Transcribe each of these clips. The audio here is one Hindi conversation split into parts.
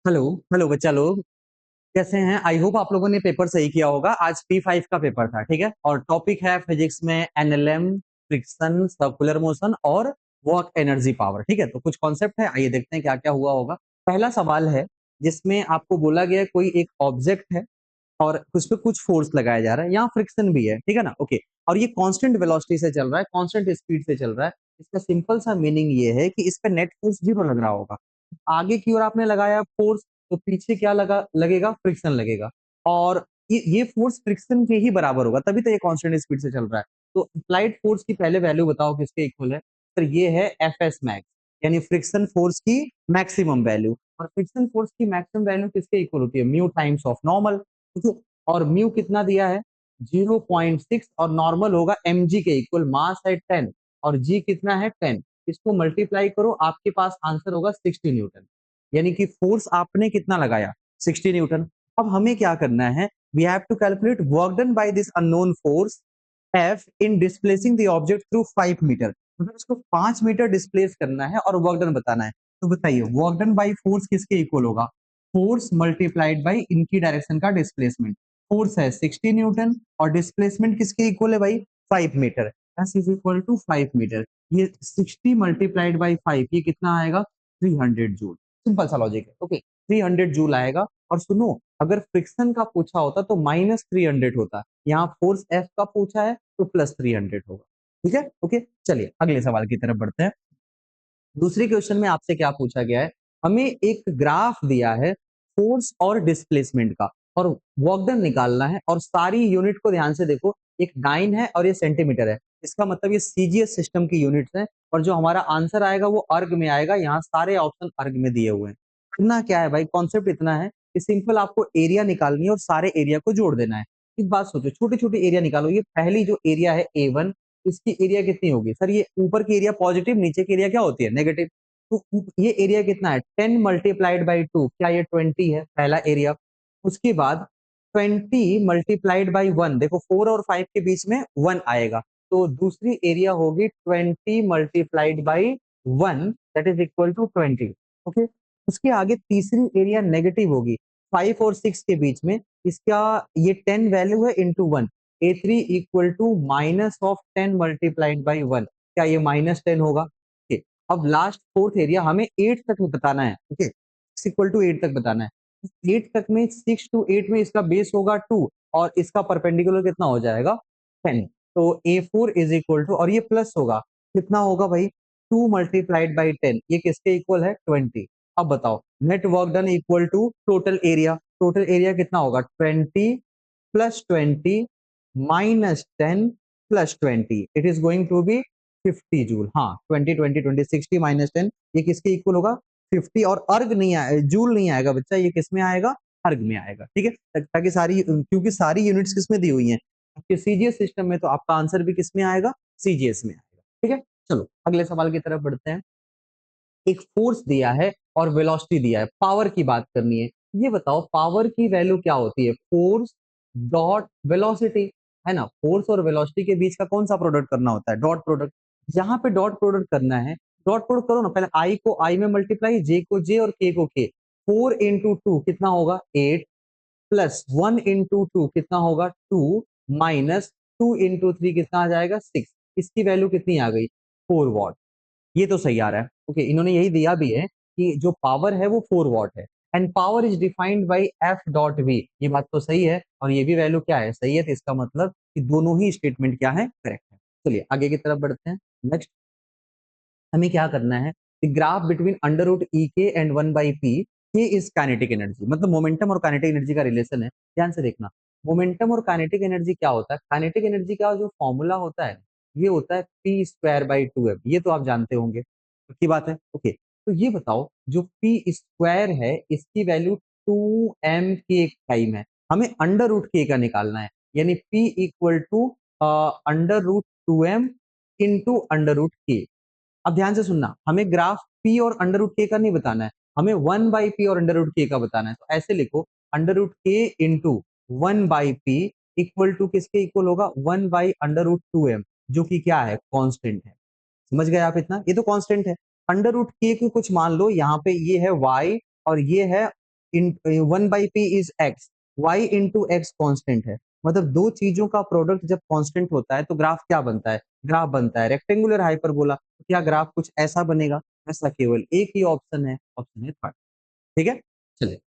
हेलो। हेलो बच्चा लोग, कैसे हैं? आई होप आप लोगों ने पेपर सही किया होगा। आज P5 का पेपर था, ठीक है। और टॉपिक है फिजिक्स में एनएलएम, फ्रिक्शन, सर्कुलर मोशन और वर्क एनर्जी पावर, ठीक है। तो कुछ कॉन्सेप्ट है, आइए देखते हैं क्या क्या हुआ होगा। पहला सवाल है जिसमें आपको बोला गया है कोई एक ऑब्जेक्ट है और उस पर कुछ फोर्स लगाया जा रहा है, यहाँ फ्रिक्शन भी है, ठीक है ना। ओके, और ये कांस्टेंट वेलोसिटी से चल रहा है, कांस्टेंट स्पीड से चल रहा है। इसका सिंपल सा मीनिंग ये है कि इस पे नेट फोर्स जीरो लग रहा होगा। आगे की ओर आपने लगाया फोर्स, तो पीछे क्या लगेगा? फ्रिक्शन लगेगा। और ये फोर्स फ्रिक्शन के ही बराबर होगा, तभी तो ये कांस्टेंट स्पीड से चल रहा है। तो अप्लाइड फोर्स की पहले वैल्यू बताओ किसके इक्वल है। तो ये है एफ एस मैक्स, यानी फ्रिक्शन फोर्स की मैक्सिमम वैल्यू। और फ्रिक्शन फोर्स की मैक्सिमम वैल्यू किसके इक्वल होती है? Mu times of normal. ठीक है, और म्यू कितना दिया है? 0.6, और नॉर्मल होगा mg के इक्वल, मास है 10 और g कितना है 10। इसको मल्टीप्लाई करो, आपके पास आंसर होगा 60 न्यूटन। यानी कि फोर्स आपने कितना लगाया? 60 न्यूटन। अब हमें क्या करना है? We have to calculate work done by this unknown force F in displacing the object through 5 metre. मतलब इसको 5 मीटर डिस्प्लेस करना है और वर्क डन बताना है। तो बताइए वर्क डन बाय फोर्स किसके इक्वल होगा? फोर्स मल्टीप्लाइड बाय इनकी डायरेक्शन का डिस्प्लेसमेंट। फोर्स है 60 न्यूटन और डिस्प्लेसमेंट किसके इक्वल है भाई? 5 metre. S is equal to 5 metre. ये 60 मल्टीप्लाइड बाय 5, ये कितना आएगा? 300 जूल। सिंपल सा लॉजिक है। ओके, 300 जूल आएगा। और सुनो, अगर फ्रिक्शन का पूछा होता तो -300 होता। यहाँ फोर्स एफ का पूछा है तो +300 होगा। ठीक है, ओके। चलिए अगले सवाल की तरफ बढ़ते हैं। दूसरे क्वेश्चन में आपसे क्या पूछा गया है? हमें एक ग्राफ दिया है फोर्स और डिस्प्लेसमेंट का, और वर्क डन निकालना है। और सारी यूनिट को ध्यान से देखो, एक डाइन है और ये सेंटीमीटर है। इसका मतलब ये सीजीएस सिस्टम की यूनिट्स है। और जो हमारा आंसर आएगा वो अर्ग में आएगा। यहाँ सारे ऑप्शन अर्ग में दिए हुए हैं। करना क्या है भाई? कॉन्सेप्ट इतना है कि सिंपल आपको एरिया निकालनी है और सारे एरिया को जोड़ देना है। एक बात सोचो, छोटे छोटे एरिया निकालो। ये पहली जो एरिया है A1, इसकी एरिया कितनी होगी? सर ये ऊपर की एरिया पॉजिटिव, नीचे की एरिया क्या होती है? नेगेटिव। तो ये एरिया कितना है? 10 मल्टीप्लाइड बाई 2, क्या ये 20 है? पहला एरिया। उसके बाद 20 मल्टीप्लाइड बाई 1, देखो 4 और 5 के बीच में 1 आएगा, तो दूसरी एरिया होगी 20 multiplied by 1, that is equal to 20। Okay, उसके आगे तीसरी एरिया नेगेटिव होगी 5 और 6 के बीच में। इसका ये 10 वैल्यू है into 1, A3 equal to minus of 10 multiplied by 1, क्या ये -10 होगा? okay. अब लास्ट फोर्थ एरिया हमें 8 तक बताना है। ओके, 6 इक्वल टू 8 तक बताना है। 8 तक में 6 to 8 में इसका बेस होगा 2 और इसका परपेंडिकुलर कितना हो जाएगा? 10। तो A4 इज इक्वल टू, और ये प्लस होगा, कितना होगा भाई? 2 मल्टीप्लाइड बाई 10, ये किसके इक्वल है? 20। अब बताओ net work done equal to total area. Total area कितना होगा? 20 plus 20 -10 plus 20, it is going to be 50 joule. हाँ, 20 20 20 60 -10, ये किसके इक्वल होगा? 50। और अर्ग नहीं आएगा, जूल नहीं आएगा बच्चा, ये किस में आएगा? अर्ग में आएगा। ठीक है, ताकि सारी, क्योंकि सारी यूनिट्स किस में दी हुई हैं? आपके सीजीएस सिस्टम में, तो आपका आंसर भी किस में आएगा? सीजीएस में आएगा। ठीक है, चलो अगले सवाल की तरफ बढ़ते हैं। एक फोर्स दिया है और वेलोसिटी दिया है, पावर की बात करनी है। ये बताओ पावर की वैल्यू क्या होती है? फोर्स डॉट वेलोसिटी, है ना। फोर्स और वेलोसिटी के बीच का कौन सा प्रोडक्ट करना होता है? Dot product. यहाँ पे डॉट प्रोडक्ट करना है, डॉट प्रोडक्ट करो ना। पहले आई को आई में मल्टीप्लाई, जे को जे और के को के। 4 इंटू 2 कितना होगा? 8 प्लस 1 इंटू 2 कितना होगा? 2 माइनस 2 इंटू 3 कितना आ जाएगा? 6। इसकी वैल्यू कितनी आ गई? 4 वॉट। ये तो सही आ रहा है। ओके, इन्होंने यही दिया भी है कि जो पावर है वो 4 वॉट है। And power is defined by F dot v, ये बात तो सही है। और ये भी वैल्यू क्या है? सही है। तो इसका मतलब कि दोनों ही स्टेटमेंट क्या है? करेक्ट है। चलिए आगे की तरफ बढ़ते हैं। नेक्स्ट हमें क्या करना है? ग्राफ बिटवीन अंडर रूट ई के एंड 1/p, के इज काइनेटिक एनर्जी। मतलब मोमेंटम और काइनेटिक एनर्जी का रिलेशन है। ध्यान से देखना, मोमेंटम और काइनेटिक एनर्जी क्या होता है? काइनेटिक एनर्जी का जो फॉर्मूला होता है ये होता है p²/2m, ये तो आप जानते होंगे की बात है। ओके, तो ये बताओ जो p² है इसकी वैल्यू 2m के टाइम है। हमें अंडर रूट के का निकालना है, यानी p equal to under root 2m into under root K. अब ध्यान से सुनना, हमें ग्राफ p और अंडर रूट के का नहीं बताना है, हमें 1/p और अंडर रूट के का बताना है। तो ऐसे लिखो, अंडर रूट के इंटू 1/p इक्वल टू किसके इक्वल होगा? 1/√2m, जो कि क्या है? कांस्टेंट है। समझ गए आप इतना? ये तो कांस्टेंट है। अंडर रूट के को कुछ मान लो, यहाँ पे ये है y और ये है इन 1/p is x, y into x constant है। मतलब दो चीजों का प्रोडक्ट जब कांस्टेंट होता है तो ग्राफ क्या बनता है? ग्राफ बनता है रेक्टेंगुलर हाइपरबोला। क्या ग्राफ कुछ ऐसा बनेगा? ऐसा केवल एक ही ऑप्शन है, ऑप्शन है थर्ड। ठीक है, चलिए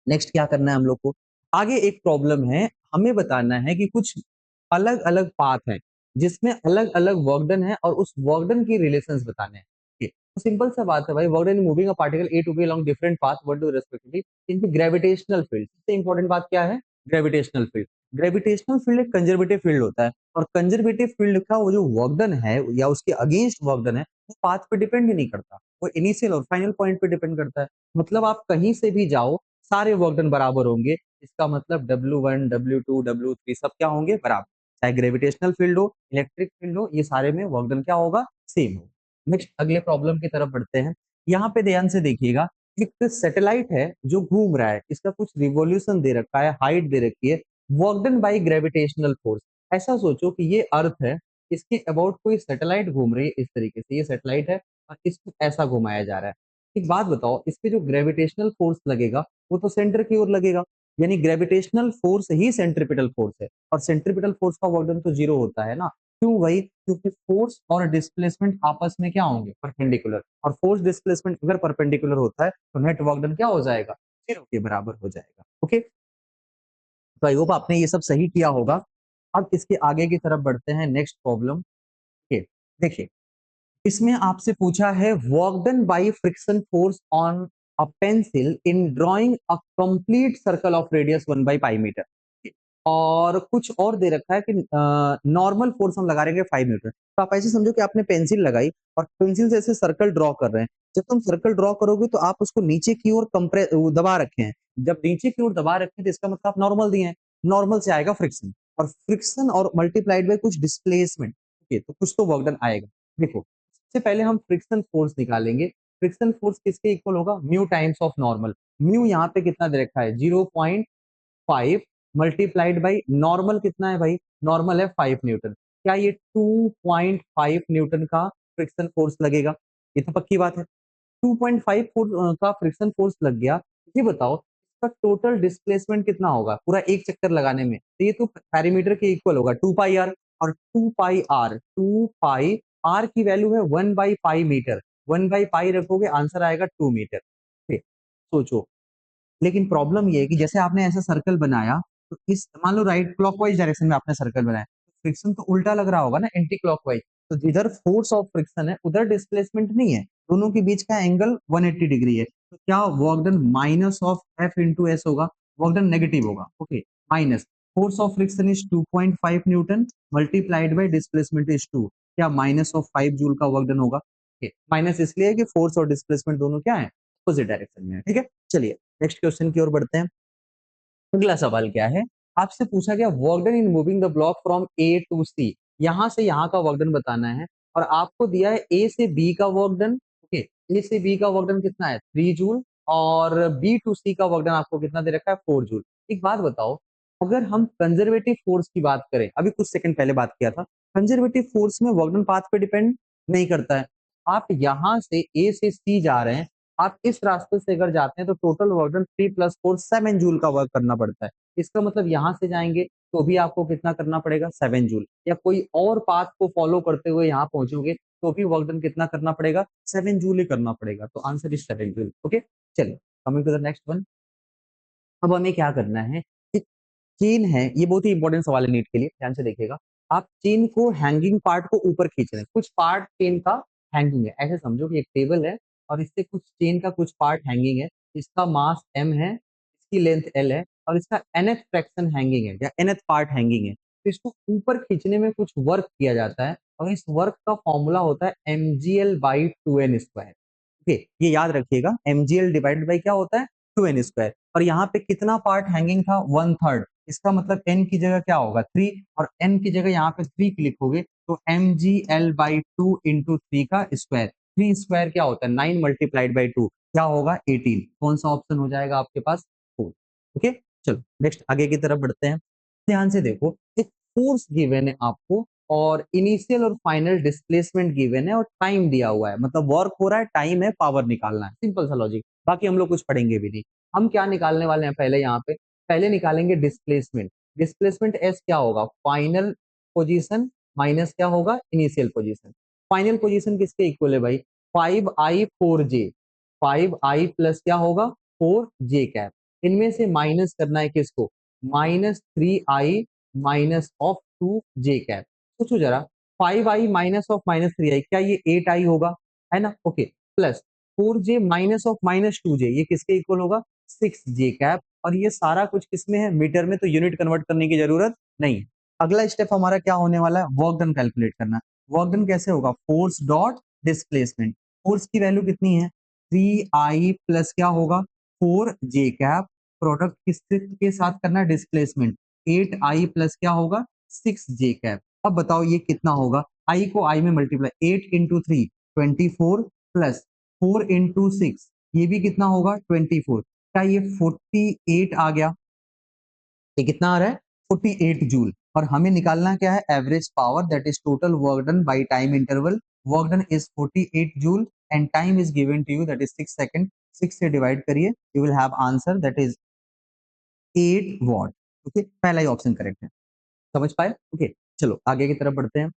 नेक्स्ट क्या करना है हम लोग को। आगे एक प्रॉब्लम है, हमें बताना है कि कुछ अलग अलग पाथ है जिसमें अलग अलग वर्क डन है और उस वर्क डन की रिलेशंस बताने हैं। ठीक है, तो सिंपल सा बात है भाई, work done moving a particle A to B along different path what do respectively इनकी ग्रेविटेशनल फील्ड। सबसे इंपॉर्टेंट बात क्या है? Gravitational field. ग्रेविटेशनल फील्ड एक कंजर्वेटिव फील्ड होता है और कंजर्वेटिव फील्ड का वो जो वर्क डन है या उसके अगेंस्ट वर्क डन है वो पाथ पे डिपेंड ही नहीं करता, वो इनिशियल और फाइनल पॉइंट पे डिपेंड करता है। मतलब आप कहीं से भी जाओ सारे वर्क डन बराबर होंगे। इसका मतलब W1 W2 W3 सब क्या होंगे? बराबर। चाहे ग्रेविटेशनल फील्ड हो, इलेक्ट्रिक फील्ड हो, ये सारे में वर्क डन क्या होगा? सेम होगा। नेक्स्ट अगले प्रॉब्लम की तरफ बढ़ते हैं। यहाँ पे ध्यान से देखिएगा, एक सैटेलाइट है जो घूम रहा है, इसका कुछ रिवॉल्यूशन दे रखा है, हाइट दे रखी है, work done by gravitational force. ऐसा सोचो कि ये अर्थ है, इसके अबाउट कोई सैटेलाइट घूम रही है इस तरीके से, ये सैटेलाइट है और इसको ऐसा घुमाया जा रहा है। एक बात बताओ, इस पे जो ग्रेविटेशनल फोर्स लगेगा वो तो सेंटर की ओर लगेगा, यानी ग्रेविटेशनल फोर्स ही सेंट्रिपिटल फोर्स है और सेंट्रिपिटल फोर्स का वर्क डन तो जीरो होता है ना। क्यों भाई? क्योंकि फोर्स और डिस्प्लेसमेंट आपस में क्या होंगे? परपेंडिकुलर। और फोर्स डिस्प्लेसमेंट अगर परपेंडिकुलर होता है तो नेट वर्क डन क्या हो जाएगा? जीरो के बराबर हो जाएगा। ओके, तो आई होप आपने ये सब सही किया होगा। अब इसके आगे की तरफ बढ़ते हैं, नेक्स्ट प्रॉब्लम के। देखिए, इसमें आपसे पूछा है work done by friction force on a pencil in drawing a complete circle of radius 1/π metre. और कुछ और दे रखा है कि नॉर्मल फोर्स हम लगा रहे हैं 5 न्यूटन। तो आप ऐसे समझो कि आपने पेंसिल लगाई और पेंसिल से ऐसे सर्कल ड्रॉ कर रहे हैं। जब तुम सर्कल ड्रॉ करोगे तो आप उसको नीचे की ओर कंप्रेस दबा रखे हैं। जब नीचे की ओर दबा रखे हैं तो इसका मतलब आप नॉर्मल दिए हैं। नॉर्मल से आएगा फ्रिक्शन, और फ्रिक्शन और मल्टीप्लाइड बाय कुछ डिस्प्लेसमेंट। ओके, तो कुछ तो वर्क डन आएगा। देखो, सबसे पहले हम फ्रिक्शन फोर्स निकालेंगे। फ्रिक्शन फोर्स किसके इक्वल होगा? Mu times of normal. Mu यहाँ पे कितना दे रखा है? 0.5 मल्टीप्लाइड बाई नॉर्मल कितना है भाई? नॉर्मल है 5 न्यूटन। क्या ये 2.5 न्यूटन का फ्रिक्शन फोर्स लगेगा? ये तो पक्की बात है। 2.5 का फ्रिक्शन फोर्स लग गया। ये बताओ इसका टोटल डिस्प्लेसमेंट कितना होगा पूरा एक चक्कर लगाने में? तो ये तो पेरीमीटर के इक्वल होगा 2πr। और 2πr की वैल्यू है 1/π मीटर। 1/π रखोगे आंसर आएगा 2 मीटर। ठीक, सोचो। लेकिन प्रॉब्लम ये है कि जैसे आपने ऐसा सर्कल बनाया, तो इस मान लो राइट क्लॉकवाइज डायरेक्शन में आपने सर्कल बनाया, फ्रिक्शन तो उल्टा लग रहा होगा ना, एंटी क्लॉकवाइज। तो जिधर फोर्स ऑफ फ्रिक्शन है उधर डिस्प्लेसमेंट नहीं है, दोनों के बीच का एंगल 180 डिग्री है। तो क्या work done minus of F into S होगा? वर्क डन नेगेटिव होगा। Okay, minus force of friction is 2.5 Newton multiplied by displacement is 2। क्या माइनस ऑफ 5 जूल का वर्क डन होगा? माइनस इसलिए कि फोर्स और डिस्प्लेसमेंट दोनों क्या है? अपोजिट डायरेक्शन में है। ठीक है, चलिए नेक्स्ट क्वेश्चन की ओर बढ़ते हैं। अगला सवाल क्या है? आपसे पूछा गया work done in moving the block from A to C. यहां से यहां का वर्क डन बताना है और आपको दिया है ए से बी का वर्क डन। ओके, ए से बी का वर्क डन कितना है? 3 जूल। और बी टू सी का वर्क डन आपको कितना दे रखा है? 4 जूल। एक बात बताओ, अगर हम कंजर्वेटिव फोर्स की बात करें, अभी कुछ सेकंड पहले बात किया था, कंजर्वेटिव फोर्स में वर्क डन पाथ पे डिपेंड नहीं करता है। आप यहां से ए से सी जा रहे हैं, आप इस रास्ते से अगर जाते हैं तो टोटल वर्क डन 3 + 4 7 जूल का वर्क करना पड़ता है। इसका मतलब यहाँ से जाएंगे तो भी आपको कितना करना पड़ेगा? 7 जूल। या कोई और पाथ को फॉलो करते हुए यहाँ पहुंचोगे तो भी वर्क डन कितना करना पड़ेगा? 7 जूल ही करना पड़ेगा। तो आंसर इज 7 जूल। ओके, चलिए coming to the next one. अब हमें क्या करना है? एक चेन है, ये बहुत ही इंपॉर्टेंट सवाल है नीट के लिए, ध्यान से देखिएगा। आप चेन को हैंगिंग पार्ट को ऊपर खींच रहे हैं, कुछ पार्ट चेन का हैंगिंग है। ऐसे समझो कि एक टेबल है और इससे कुछ चेन का कुछ पार्ट हैंगिंग है। इसका मास m है, इसकी लेंथ l है और इसका nth फ्रैक्शन हैंगिंग है या nth पार्ट हैंगिंग है। तो इसको ऊपर खींचने में कुछ वर्क किया जाता है और इस वर्क का फॉर्मूला होता है mgl/2n²। ओके, ये याद रखिएगा, mgl डिवाइडेड बाई क्या होता है? 2n²। और यहाँ पे कितना पार्ट हैंगिंग था? 1/3। इसका मतलब n की जगह क्या होगा? 3। और n की जगह यहाँ पे 3 लिखोगे तो mgl/2 इंटू 3 का स्क्वायर। 3 स्क्वायर क्या होता है? 9 मल्टीप्लाइड बाई 2 क्या होगा? 18। कौन सा ऑप्शन हो जाएगा आपके पास? 4। ओके, चलो नेक्स्ट आगे की तरफ बढ़ते हैं। ध्यान से देखो, एक फोर्स गिवन है आपको और इनिशियल और फाइनल डिस्प्लेसमेंट गिवन है और टाइम दिया हुआ है, मतलब वर्क हो रहा है, टाइम है, पावर निकालना है। सिंपल सा लॉजिक। बाकी हम लोग कुछ पढ़ेंगे भी नहीं। हम क्या निकालने वाले हैं पहले यहाँ पे, पहले निकालेंगे डिस्प्लेसमेंट। डिस्प्लेसमेंट एस क्या होगा, फाइनल पोजीशन माइनस क्या होगा, इनिशियल पोजीशन। फाइनल पोजीशन किसके इक्वल है भाई, 5i4j, 5i प्लस क्या होगा 4j कैप, इनमें से माइनस करना है किसको, -3i minus of 2j cap. सोचो जरा, 5i माइनस ऑफ -3i, क्या ये 8i होगा, है ना, okay, plus 4j minus of -2j, ये किसके इक्वल होगा, 6j कैप। और ये सारा कुछ किसमें है, मीटर में, तो यूनिट कन्वर्ट करने की जरूरत नहीं है। अगला स्टेप हमारा क्या होने वाला है, वर्क डन कैलकुलेट करना। वर्क डन कैसे होगा, फोर्स डॉट डिस्प्लेसमेंट। फोर्स की वैल्यू कितनी है, 3i प्लस क्या होगा 4j कैप, प्रोडक्ट किसके साथ करना है, डिस्प्लेसमेंट, 8i प्लस क्या होगा 6j कैप। अब बताओ ये कितना होगा, i को i में मल्टीप्लाई, 8 इंटू 3 24 प्लस 4 इंटू 6 ये भी कितना होगा 24, क्या ये 48 आ गया, ये कितना आ रहा है 48 जूल। और हमें निकालना क्या है, average power, that is total work done by time interval. Work done is 48 joule and time is given to you, that is 6 second. 6 से डिवाइड करिए, you will have answer that is 8 watt. Okay, पहला ही ऑप्शन करेक्ट है, समझ पाए, ओके। चलो आगे की तरफ बढ़ते हैं।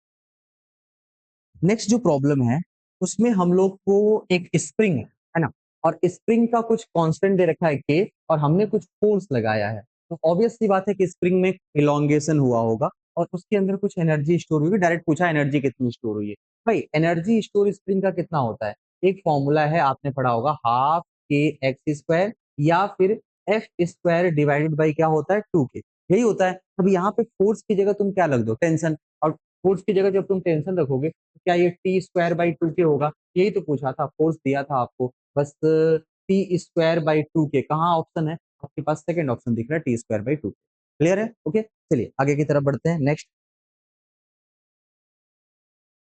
नेक्स्ट जो प्रॉब्लम है उसमें हम लोग को एक स्प्रिंग है ना, और स्प्रिंग का कुछ कांस्टेंट दे रखा है के, और हमने कुछ फोर्स लगाया है, तो ऑब्वियस सी बात है कि स्प्रिंग में इलोंगेशन हुआ होगा और उसके अंदर कुछ एनर्जी स्टोर हुई। डायरेक्ट पूछा एनर्जी कितनी स्टोर हुई है, भाई एनर्जी स्टोर स्प्रिंग का कितना होता है, एक फॉर्मूला है आपने पढ़ा होगा, हाफ के एक्स स्क्वायर या फिर एफ स्क्वायर डिवाइडेड बाई क्या होता है 2k, यही होता है। अब यहाँ पे फोर्स की जगह तुम क्या लग दो, टेंशन, और फोर्स की जगह जब तुम टेंशन रखोगे क्या ये टी स्क्वायर बाई 2k होगा, यही तो पूछा था, फोर्स दिया था आपको, बस टी स्क्वायर बाई 2k, कहाँ ऑप्शन है आपके पास, सेकंड ऑप्शन दिख रहा है T square by 2k। Clear है, ओके, चलिए आगे की तरफ बढ़ते हैं। नेक्स्ट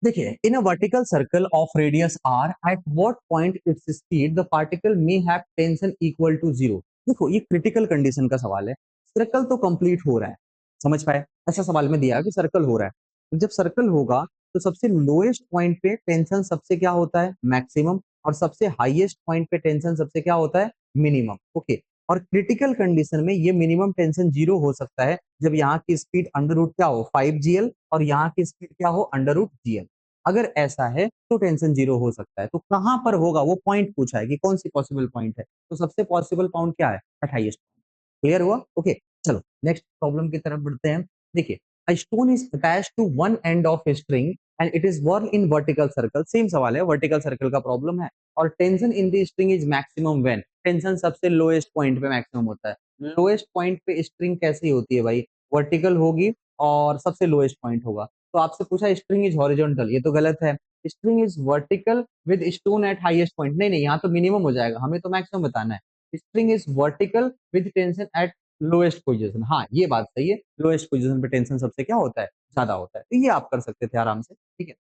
देखिए, in a vertical circle of radius r at what point its speed the particle may have tension equal to 0। देखो ये क्रिटिकल कंडीशन का सवाल है, सर्कल तो कंप्लीट हो रहा है, समझ पाए, ऐसा सवाल में दिया है कि सर्कल हो रहा है, तो जब सर्कल होगा तो सबसे लोएस्ट पॉइंट पे टेंशन सबसे क्या होता है, मैक्सिमम, और सबसे हाईएस्ट पॉइंट पे टेंशन सबसे क्या होता है, मिनिमम, ओके। और क्रिटिकल कंडीशन में ये मिनिमम टेंशन 0 हो सकता है जब यहाँ की स्पीड अंडर रूट क्या हो 5gl और यहाँ की स्पीड क्या हो अंडर रूट gl। अगर ऐसा है तो टेंशन 0 हो सकता है, तो कहां पर होगा वो पॉइंट पूछा है कि कौन सी पॉसिबल पॉइंट है, तो सबसे पॉसिबल पॉइंट क्या है, 28। क्लियर हुआ, ओके। चलो नेक्स्ट प्रॉब्लम की तरफ बढ़ते हैं। देखिए, a stone is attached to one end of a string and it is worn in vertical circle, same सवाल है, वर्टिकल सर्कल का प्रॉब्लम है, और tension in the string is maximum when, tension सबसे लोएस्ट पॉइंट पे मैक्सिमम होता है। लोएस्ट पॉइंट पे स्ट्रिंग कैसी होती है भाई, वर्टिकल होगी और सबसे लोएस्ट पॉइंट होगा। तो आपसे पूछा स्ट्रिंग इज हॉरिजॉन्टल, ये तो गलत है, string is vertical with stone eight highest point, नहीं नहीं, यहाँ तो मिनिमम हो जाएगा, हमें तो मैक्सिमम बताना है। String is vertical with tension eight lowest position, हाँ ये बात सही है, लोएस्ट पोजीशन पे टेंशन सबसे क्या होता है, ज्यादा होता है, तो ये आप कर सकते थे आराम से, ठीक है।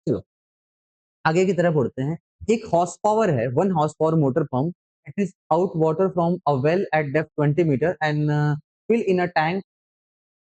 चलो आगे की तरफ बढ़ते हैं। एक हॉर्स पावर है, 1 horsepower motor pump, it is out water from a well at depth 20 metre and fill in a tank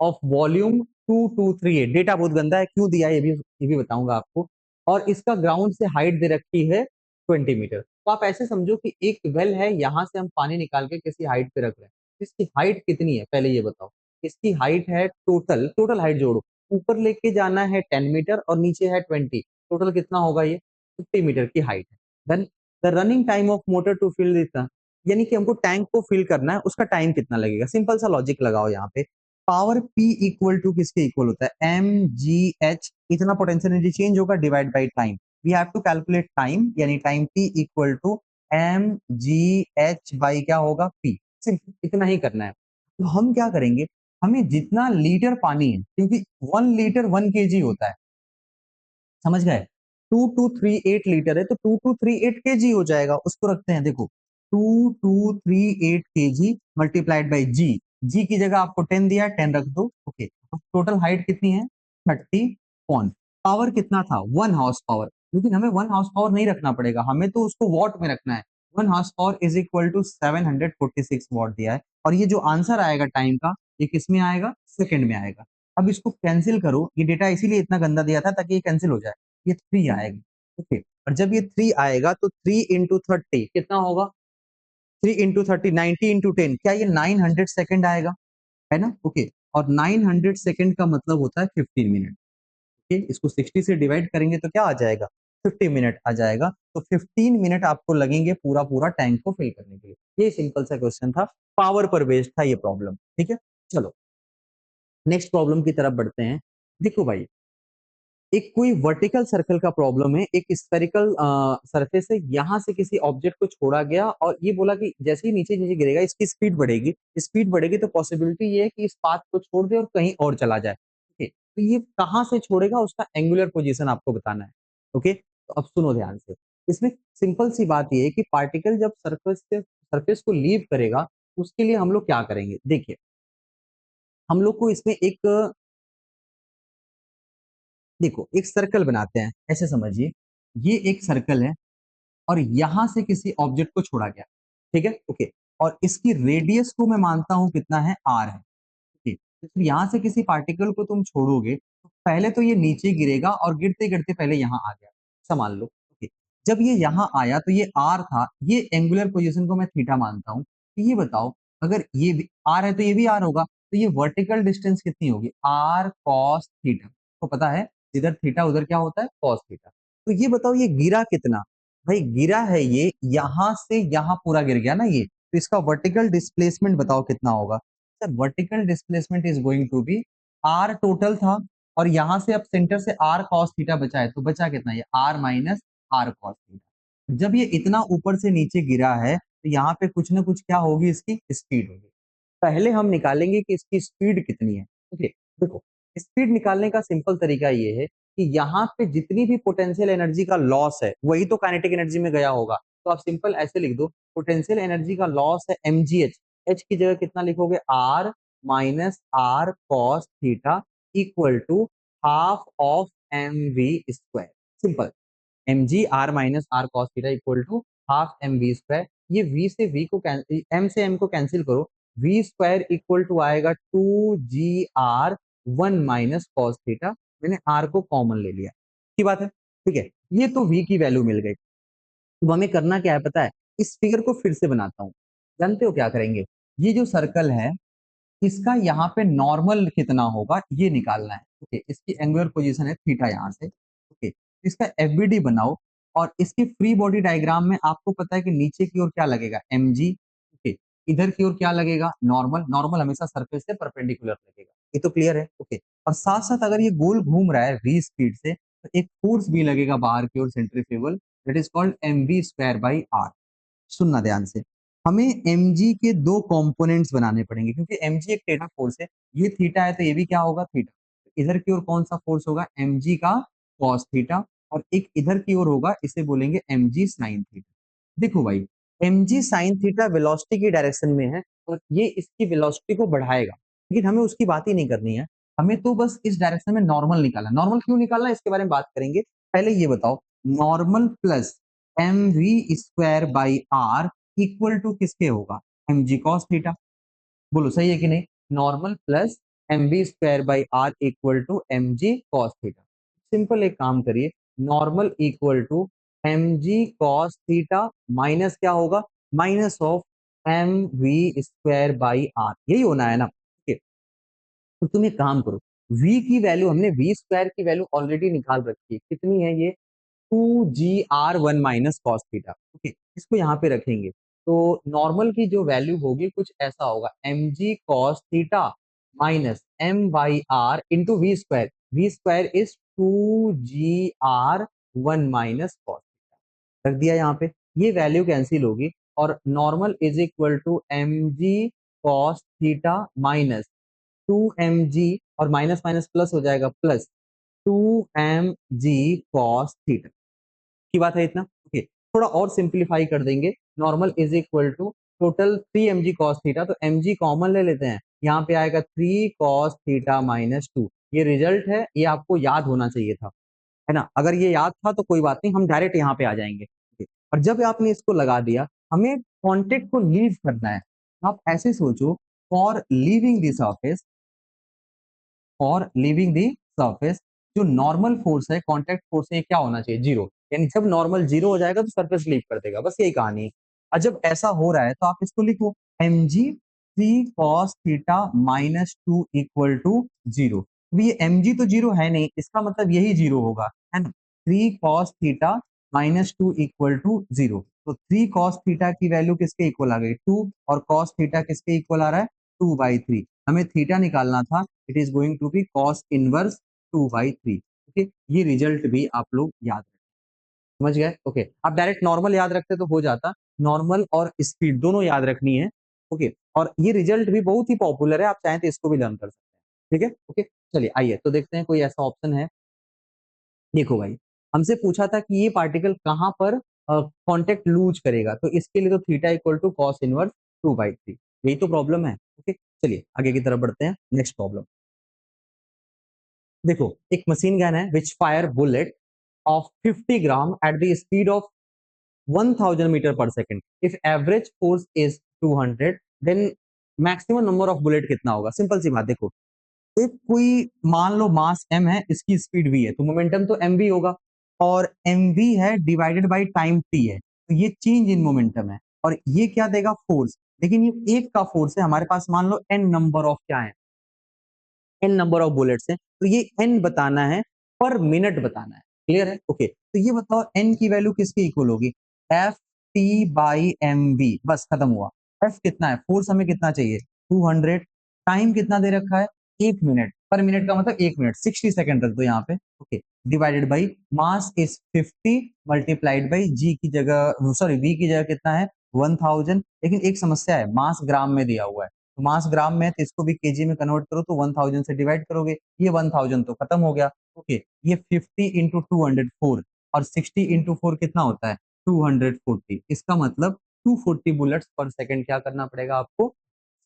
of volume 2238। Data बहुत गंदा है, क्यों दिया है ये भी बताऊंगा आपको। और इसका ग्राउंड से हाइट दे रखी है 20 मीटर। तो आप ऐसे समझो कि एक वेल है, यहाँ से हम पानी निकाल के किसी हाइट पे रख रहे हैं, इसकी हाइट कितनी है पहले ये बताओ। इसकी हाइट है, टोटल टोटल हाइट जोड़ो, ऊपर लेके जाना है 10 मीटर और नीचे है 20, टोटल कितना होगा ये 50 मीटर की हाइट है। Then the running time of motor to fill this, यानी कि हमको टैंक को फिल करना है, उसका टाइम कितना लगेगा, सिंपल सा लॉजिक लगाओ यहाँ पे। पावर P इक्वल टू किसके इक्वल होता है, mgh, इतना पोटेंशियल एनर्जी चेंज होगा divide by time, we have to calculate time, यानी time T equal to mgh by क्या होगा P, सिर्फ इतना ही करना है। तो हम क्या करेंगे, हमें जितना लीटर पानी है, क्योंकि 1 लीटर 1 kg होता है, समझ गए, 2238 लीटर है तो 2238 kg हो जाएगा, उसको रखते हैं, देखो 2238 kg मल्टीप्लाइड बाई जी, जी की जगह आपको 10 दिया है, 10 रख दो, ओके। टोटल हाइट कितनी है 30 पॉइंट, पावर कितना था 1 हॉर्स पावर, लेकिन हमें 1 हॉर्स पावर नहीं रखना पड़ेगा, हमें तो उसको वॉट में रखना है। 1 horsepower is equal to 746 watt दिया है, और ये जो आंसर आएगा टाइम का, ये किस में आएगा, सेकंड में आएगा। अब इसको कैंसिल करो, ये डेटा इसीलिए इतना गंदा दिया था ताकि ये कैंसिल हो जाए, ये 3 आएगा, ओके। और जब ये 3 आएगा तो 3 इंटू 30 कितना होगा, 3 इंटू 30 90 इंटू 10, क्या ये 900 सेकेंड आएगा, है ना? ओके, और 900 सेकेंड का मतलब होता है 15 मिनट। ओके, इसको 60 से डिवाइड करेंगे तो क्या आ जाएगा, 50 मिनट आ जाएगा। तो 15 मिनट आपको लगेंगे पूरा पूरा टैंक को फिल करने के लिए। ये सिंपल सा क्वेश्चन था, पावर पर बेस्ड था ये प्रॉब्लम। ठीक है, चलो नेक्स्ट प्रॉब्लम की तरफ बढ़ते हैं। देखो भाई, एक कोई वर्टिकल सर्कल का प्रॉब्लम है, एक स्फेरिकल सरफेस है, यहाँ से किसी ऑब्जेक्ट को छोड़ा गया और ये बोला कि जैसे ही नीचे नीचे गिरेगा इसकी स्पीड बढ़ेगी, स्पीड बढ़ेगी तो पॉसिबिलिटी ये है कि इस पाथ को छोड़ दे और कहीं और चला जाए। ओके, तो ये कहाँ से छोड़ेगा उसका एंगुलर पोजीशन आपको बताना है। ओके, तो अब सुनो ध्यान से, इसमें सिंपल सी बात ये है कि पार्टिकल जब सरफेस को लीव करेगा उसके लिए हम लोग क्या करेंगे। देखिए, हम लोग को इसमें एक, देखो एक सर्कल बनाते हैं, ऐसे समझिए ये एक सर्कल है और यहां से किसी ऑब्जेक्ट को छोड़ा गया, ठीक है, ओके, और इसकी रेडियस को मैं मानता हूं कितना है, आर है। ओके, तो फिर यहां से किसी पार्टिकल को तुम छोड़ोगे तो पहले तो ये नीचे गिरेगा और गिरते गिरते पहले यहाँ आ गया, संभाल लो। ओके, जब ये यहाँ आया तो ये आर था, ये एंगुलर पोजीशन को मैं थीटा मानता हूँ। तो ये बताओ, अगर ये भी आर है तो ये भी आर होगा, तो ये वर्टिकल डिस्टेंस कितनी होगी, आर कॉस थीटा। तो पता है इधर थीटा उधर क्या होता है, कॉस थीटा। तो ये बताओ ये गिरा कितना, भाई गिरा है ये यहां से यहां पूरा गिर गया ना ये, तो इसका वर्टिकल डिस्प्लेसमेंट बताओ कितना होगा। Sir vertical displacement is going to be, r total था और यहां से अब सेंटर से आर कॉस थीटा बचा है, तो बचा कितना, ये r minus r cos theta. जब ये इतना ऊपर से नीचे गिरा है तो यहाँ पे कुछ ना कुछ क्या होगी, इसकी स्पीड होगी। पहले हम निकालेंगे कि इसकी स्पीड कितनी है। ओके, देखो स्पीड निकालने का सिंपल तरीका ये है कि यहाँ पे जितनी भी पोटेंशियल एनर्जी का लॉस है वही तो काइनेटिक एनर्जी में गया होगा। तो आप सिंपल ऐसे लिख दो, पोटेंशियल एनर्जी का लॉस है mgh, एच की जगह कितना लिखोगे, r minus r cos theta equal to half of m we square. Simple, m g r minus r cos theta equal to half M we square. ये v से v को m से m को कैंसिल करो, v स्क्वायर इक्वल टू आएगा 2gr 1 माइनस कॉस थीटा। मैंने r को कॉमन ले लिया, की बात है, ठीक है। ये तो v की वैल्यू मिल गई। अब हमें करना क्या है पता है, इस फिगर को फिर से बनाता हूँ। जानते हो क्या करेंगे, ये जो सर्कल है इसका यहाँ पे नॉर्मल कितना होगा ये निकालना है। ओके, इसकी एंगुलर पोजीशन है थीटा यहाँ से। ओके, इसका एफबीडी बनाओ और इसकी फ्री बॉडी डायग्राम में आपको पता है कि नीचे की ओर क्या लगेगा, mg। ओके, इधर की ओर क्या लगेगा, नॉर्मल। नॉर्मल हमेशा सरफेस से परपेंडिकुलर लगेगा, ये तो क्लियर है। ओके, और साथ साथ अगर ये गोल घूम रहा है v स्पीड से तो एक फोर्स भी लगेगा बाहर की ओर, centrifugal, that is called mv square by R. सुनना ध्यान से, हमें mg के दो कंपोनेंट्स बनाने पड़ेंगे क्योंकि mg एक टेटा फोर्स है, ये थीटा है तो ये भी क्या होगा, थीटा। इधर की ओर कौन सा फोर्स होगा, mg का cos थीटा, और एक इधर की ओर होगा, इसे बोलेंगे mg sin थीटा। देखो भाई, mg sin थीटा वेलोसिटी की डायरेक्शन में है और ये इसकी वेलोसिटी को बढ़ाएगा, लेकिन हमें उसकी बात ही नहीं करनी है, हमें तो बस इस डायरेक्शन में नॉर्मल निकालना। नॉर्मल क्यों निकालना है इसके बारे में बात करेंगे, पहले ये बताओ, normal plus m we square by r equal to किसके होगा, एम जी कॉस थीटा। बोलो सही है कि नहीं, normal plus m we square by r equal to m g cos theta. Simple एक काम करिए, normal equal to m g cos theta minus क्या होगा, minus of m we square by r, यही होना है ना। ठीक है, तो तुम एक काम करो, v की वैल्यू हमने v स्क्वायर की वैल्यू ऑलरेडी निकाल रखी है, कितनी है ये, 2gr 1 minus cos theta. Okay, इसको यहाँ पे रखेंगे तो नॉर्मल की जो वैल्यू होगी कुछ ऐसा होगा, mg cos theta minus m by r into v square is 2gr 1 minus cos theta, रख दिया यहाँ पे। ये वैल्यू कैंसिल होगी और normal is equal to mg cos theta minus 2mg, और माइनस माइनस प्लस हो जाएगा, प्लस 2mg कॉस थीटा, की बात है इतना। ओके, थोड़ा और सिंप्लीफाई कर देंगे, normal is equal to total 3mg cos theta, तो mg कॉमन ले लेते हैं, यहाँ पे आएगा 3 कॉस थीटा माइनस 2। ये रिजल्ट है, ये आपको याद होना चाहिए था, है ना। अगर ये याद था तो कोई बात नहीं, हम डायरेक्ट यहाँ पे आ जाएंगे। Okay, और जब आपने इसको लगा दिया, हमें कॉन्टेक्ट को लीव करना है। आप ऐसे सोचो, for leaving the surface, for leaving the surface, जो नॉर्मल फोर्स है, कांटेक्ट फोर्स है, क्या होना चाहिए, जीरो। यानी जब नॉर्मल जीरो हो जाएगा तो सरफेस लीव कर देगा, बस यही कहानी है। और जब ऐसा हो रहा है तो आप इसको लिखो mg 3 cos theta minus 2 equal to 0। ये mg तो 0 है नहीं, इसका मतलब यही 0 होगा, है ना। 3 cos theta minus 2 equal to 0, तो 3 cos थीटा की वैल्यू किसके इक्वल आ गई 2, और cos थीटा किसके इक्वल आ रहा है 2/3। हमें थीटा निकालना था, it is going to be cos inverse 2/3। Okay, ये रिजल्ट भी आप लोग याद रखें, समझ गए। ओके, आप डायरेक्ट नॉर्मल याद रखते तो हो जाता, नॉर्मल और स्पीड दोनों याद रखनी है। ओके, और ये रिजल्ट भी बहुत ही पॉपुलर है, आप चाहें तो इसको भी लर्न कर सकते हैं, ठीक है। ओके, चलिए आइए तो देखते हैं कोई ऐसा ऑप्शन है। देखो भाई, हमसे पूछा था कि ये पार्टिकल कहाँ पर कांटेक्ट लूज करेगा, तो इसके लिए तो theta equal to cos inverse 2/3, यही तो प्रॉब्लम है। ओके, चलिए आगे की तरफ बढ़ते हैं, नेक्स्ट प्रॉब्लम। देखो, एक मशीन गन है which fire bullet of 50 gram at the speed of 1000 metre पर second, if average force is 200, then maximum number of bullet कितना होगा। सिंपल सी बात, देखो एक कोई मान लो मास m है, इसकी स्पीड v है, तो मोमेंटम तो mv होगा, और mv है डिवाइडेड बाय टाइम t है, तो ये चेंज इन मोमेंटम है, और ये क्या देगा फोर्स। लेकिन ये एक का फोर्स है, हमारे पास मान लो n नंबर ऑफ क्या है, n नंबर ऑफ बुलेट्स हैं, तो ये n बताना है, पर मिनट बताना है। क्लियर है। ओके, तो ये बताओ n की वैल्यू किसके इक्वल होगी, F T by M V, बस खत्म हुआ। f कितना है, फोर्स हमें कितना चाहिए 200, टाइम कितना दे रखा है 1 मिनट, पर मिनट का मतलब 1 मिनट, 60 सेकेंड रख दो यहाँ पे। Okay, divided by mass is 50 multiplied by G की जगह, सॉरी v की जगह कितना है 1000। लेकिन एक समस्या है, मास ग्राम में दिया हुआ है, तो मास ग्राम में है, तो इसको भी केजी में कन्वर्ट करो, तो 1000 से डिवाइड करोगे, ये 1000 तो खत्म हो गया। ओके, ये 50 इंटू 204, और 60 इंटू 4 कितना होता है 240, इसका मतलब 240 बुलेट्स पर सेकेंड क्या करना पड़ेगा आपको,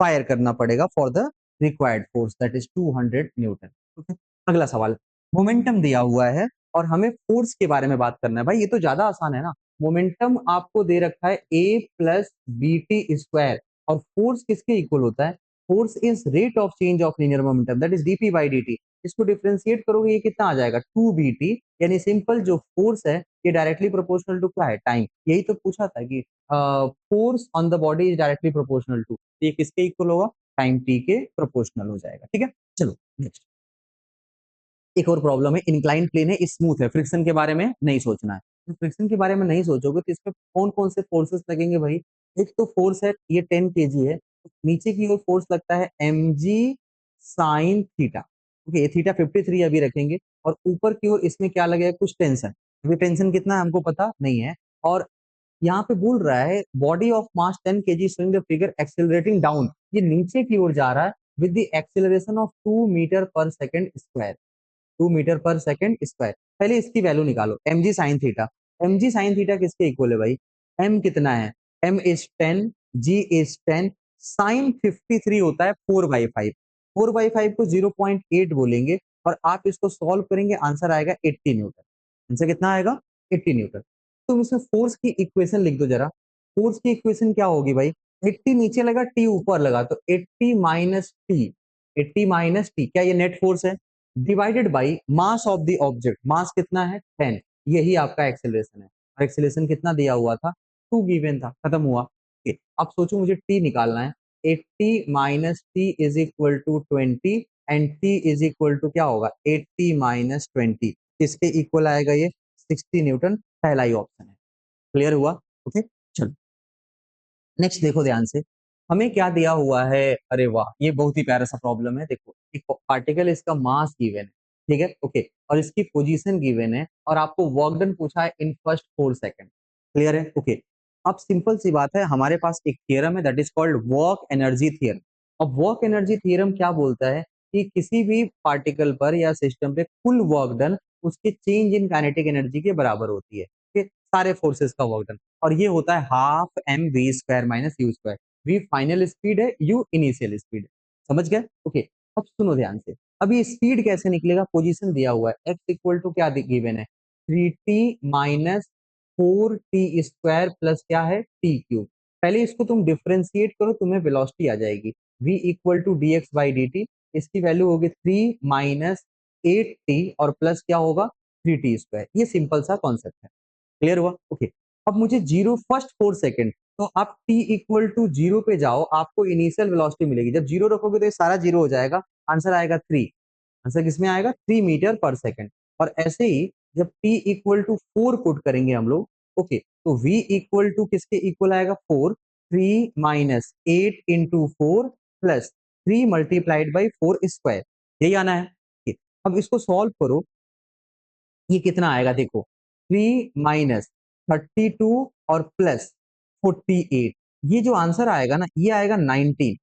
फायर करना पड़ेगा for the required force that is 200 Newton. Okay, अगला सवाल, मोमेंटम दिया हुआ है और हमें फोर्स के बारे में बात करना है। भाई ये तो ज्यादा आसान है ना, मोमेंटम आपको दे रखा है a plus B T square, और फोर्स किसके इक्वल होता है, force is rate of change of linear momentum that is dp by dt। इसको डिफरेंशिएट करोगे ये कितना आ जाएगा 2bt, यानी सिंपल जो फोर्स है ये डायरेक्टली प्रोपोर्शनल टू क्या है टाइम। यही तो पूछा था कि force on the body is directly proportional to, ये किसके इक्वल होगा टाइम t के प्रोपोर्शनल हो जाएगा। ठीक है, चलो नेक्स्ट। एक और प्रॉब्लम है, इंक्लाइन प्लेन है, स्मूथ है, फ्रिक्शन के बारे में नहीं सोचना है। तो फ्रिक्शन के बारे में नहीं सोचोगे तो इसमें कौन कौन से फोर्सेस लगेंगे भाई, एक तो फोर्स है ये 10 kg है, नीचे की ओर फोर्स लगता है mg साइन थीटा। ओके, ये थीटा 53 अभी रखेंगे, और ऊपर की ओर इसमें क्या लगेगा कुछ टेंशन, अभी टेंशन कितना है हमको पता नहीं है। और यहाँ पे बोल रहा है body of mass 10 kg swing the figure accelerating down, ये नीचे की ओर जा रहा है with the acceleration of 2 metre पर सेकंड स्क्वायर, 2 मीटर पर सेकंड स्क्वायर। पहले इसकी वैल्यू निकालो, M G sine theta, M G sine theta किसके इक्वल है भाई, एम कितना है, M is 10, G is 10, sine 53 होता है 4/5, 4/5 को 0.8 बोलेंगे, और आप इसको सॉल्व करेंगे आंसर आएगा 80 न्यूटन। आंसर कितना आएगा 80 न्यूटन। तो इसमें फोर्स की इक्वेशन लिख दो जरा, फोर्स की इक्वेशन क्या होगी भाई, 80 नीचे लगा टी ऊपर लगा, तो 80 माइनस टी, 80 माइनस टी क्या ये नेट फोर्स है, divided by mass of the object, mass कितना है 10, यही आपका एक्सेलरेशन है, और एक्सेलरेशन कितना दिया हुआ था 2 गिवन था, खत्म हुआ। okay, अब सोचो मुझे टी निकालना है, 80 minus T is equal to 20, and T is equal to क्या होगा 80 माइनस 20, किसके इक्वल आएगा ये 60 न्यूटन, पहला ही ऑप्शन है। क्लियर हुआ। ओके, चलो नेक्स्ट देखो ध्यान से, हमें क्या दिया हुआ है, अरे वाह ये बहुत ही प्यारा सा प्रॉब्लम है। देखो एक पार्टिकल, इसका मास गिवन है, ठीक है, ओके, और इसकी पोजीशन गिवन है, और आपको वर्क डन पूछा है इन फर्स्ट 4 सेकंड। क्लियर है। ओके, अब सिंपल सी बात है, हमारे पास एक थियरम है that is called work energy theorem. अब वर्क एनर्जी थियरम क्या बोलता है कि किसी भी पार्टिकल पर या सिस्टम पे कुल वर्क डन उसके चेंज इन काइनेटिक एनर्जी के बराबर होती है, ठीक है? सारे फोर्सेस का वर्क डन, और ये होता है half M we square minus U square, V final speed है, यू इनिशियल स्पीड है। समझ गए। ओके, अब सुनो ध्यान से, अब ये स्पीड कैसे निकलेगा, पोजीशन दिया हुआ है x इक्वल टू क्या गिवन है 3t minus 4t square plus क्या है टी क्यूब। पहले इसको तुम डिफरेंशिएट करो, तुम्हें वेलोसिटी आ जाएगी v equal to D X by D T, इसकी वैल्यू होगी 3 माइनस 8t, और प्लस क्या होगा 3t स्क्वायर। ये सिंपल सा कॉन्सेप्ट है। क्लियर हुआ। ओके, अब मुझे जीरो फर्स्ट 4 सेकंड तो आप t इक्वल टू 0 पे जाओ, आपको इनिशियल वेलोसिटी मिलेगी। जब 0 रखोगे तो ये सारा 0 हो जाएगा, आंसर आएगा 3। आंसर किसमें आएगा? 3 मीटर पर सेकंड। और ऐसे ही जब t इक्वल टू 4 पुट करेंगे हम लोग, ओके, तो v इक्वल टू किसके इक्वल आएगा? 4। 3 minus 8 into 4 plus 3 multiplied by 4 square, यही आना है। ठीक, अब इसको सॉल्व करो, ये कितना आएगा देखो, 3 माइनस 32 और प्लस 48, ये जो आंसर आएगा ना, ये आएगा 19।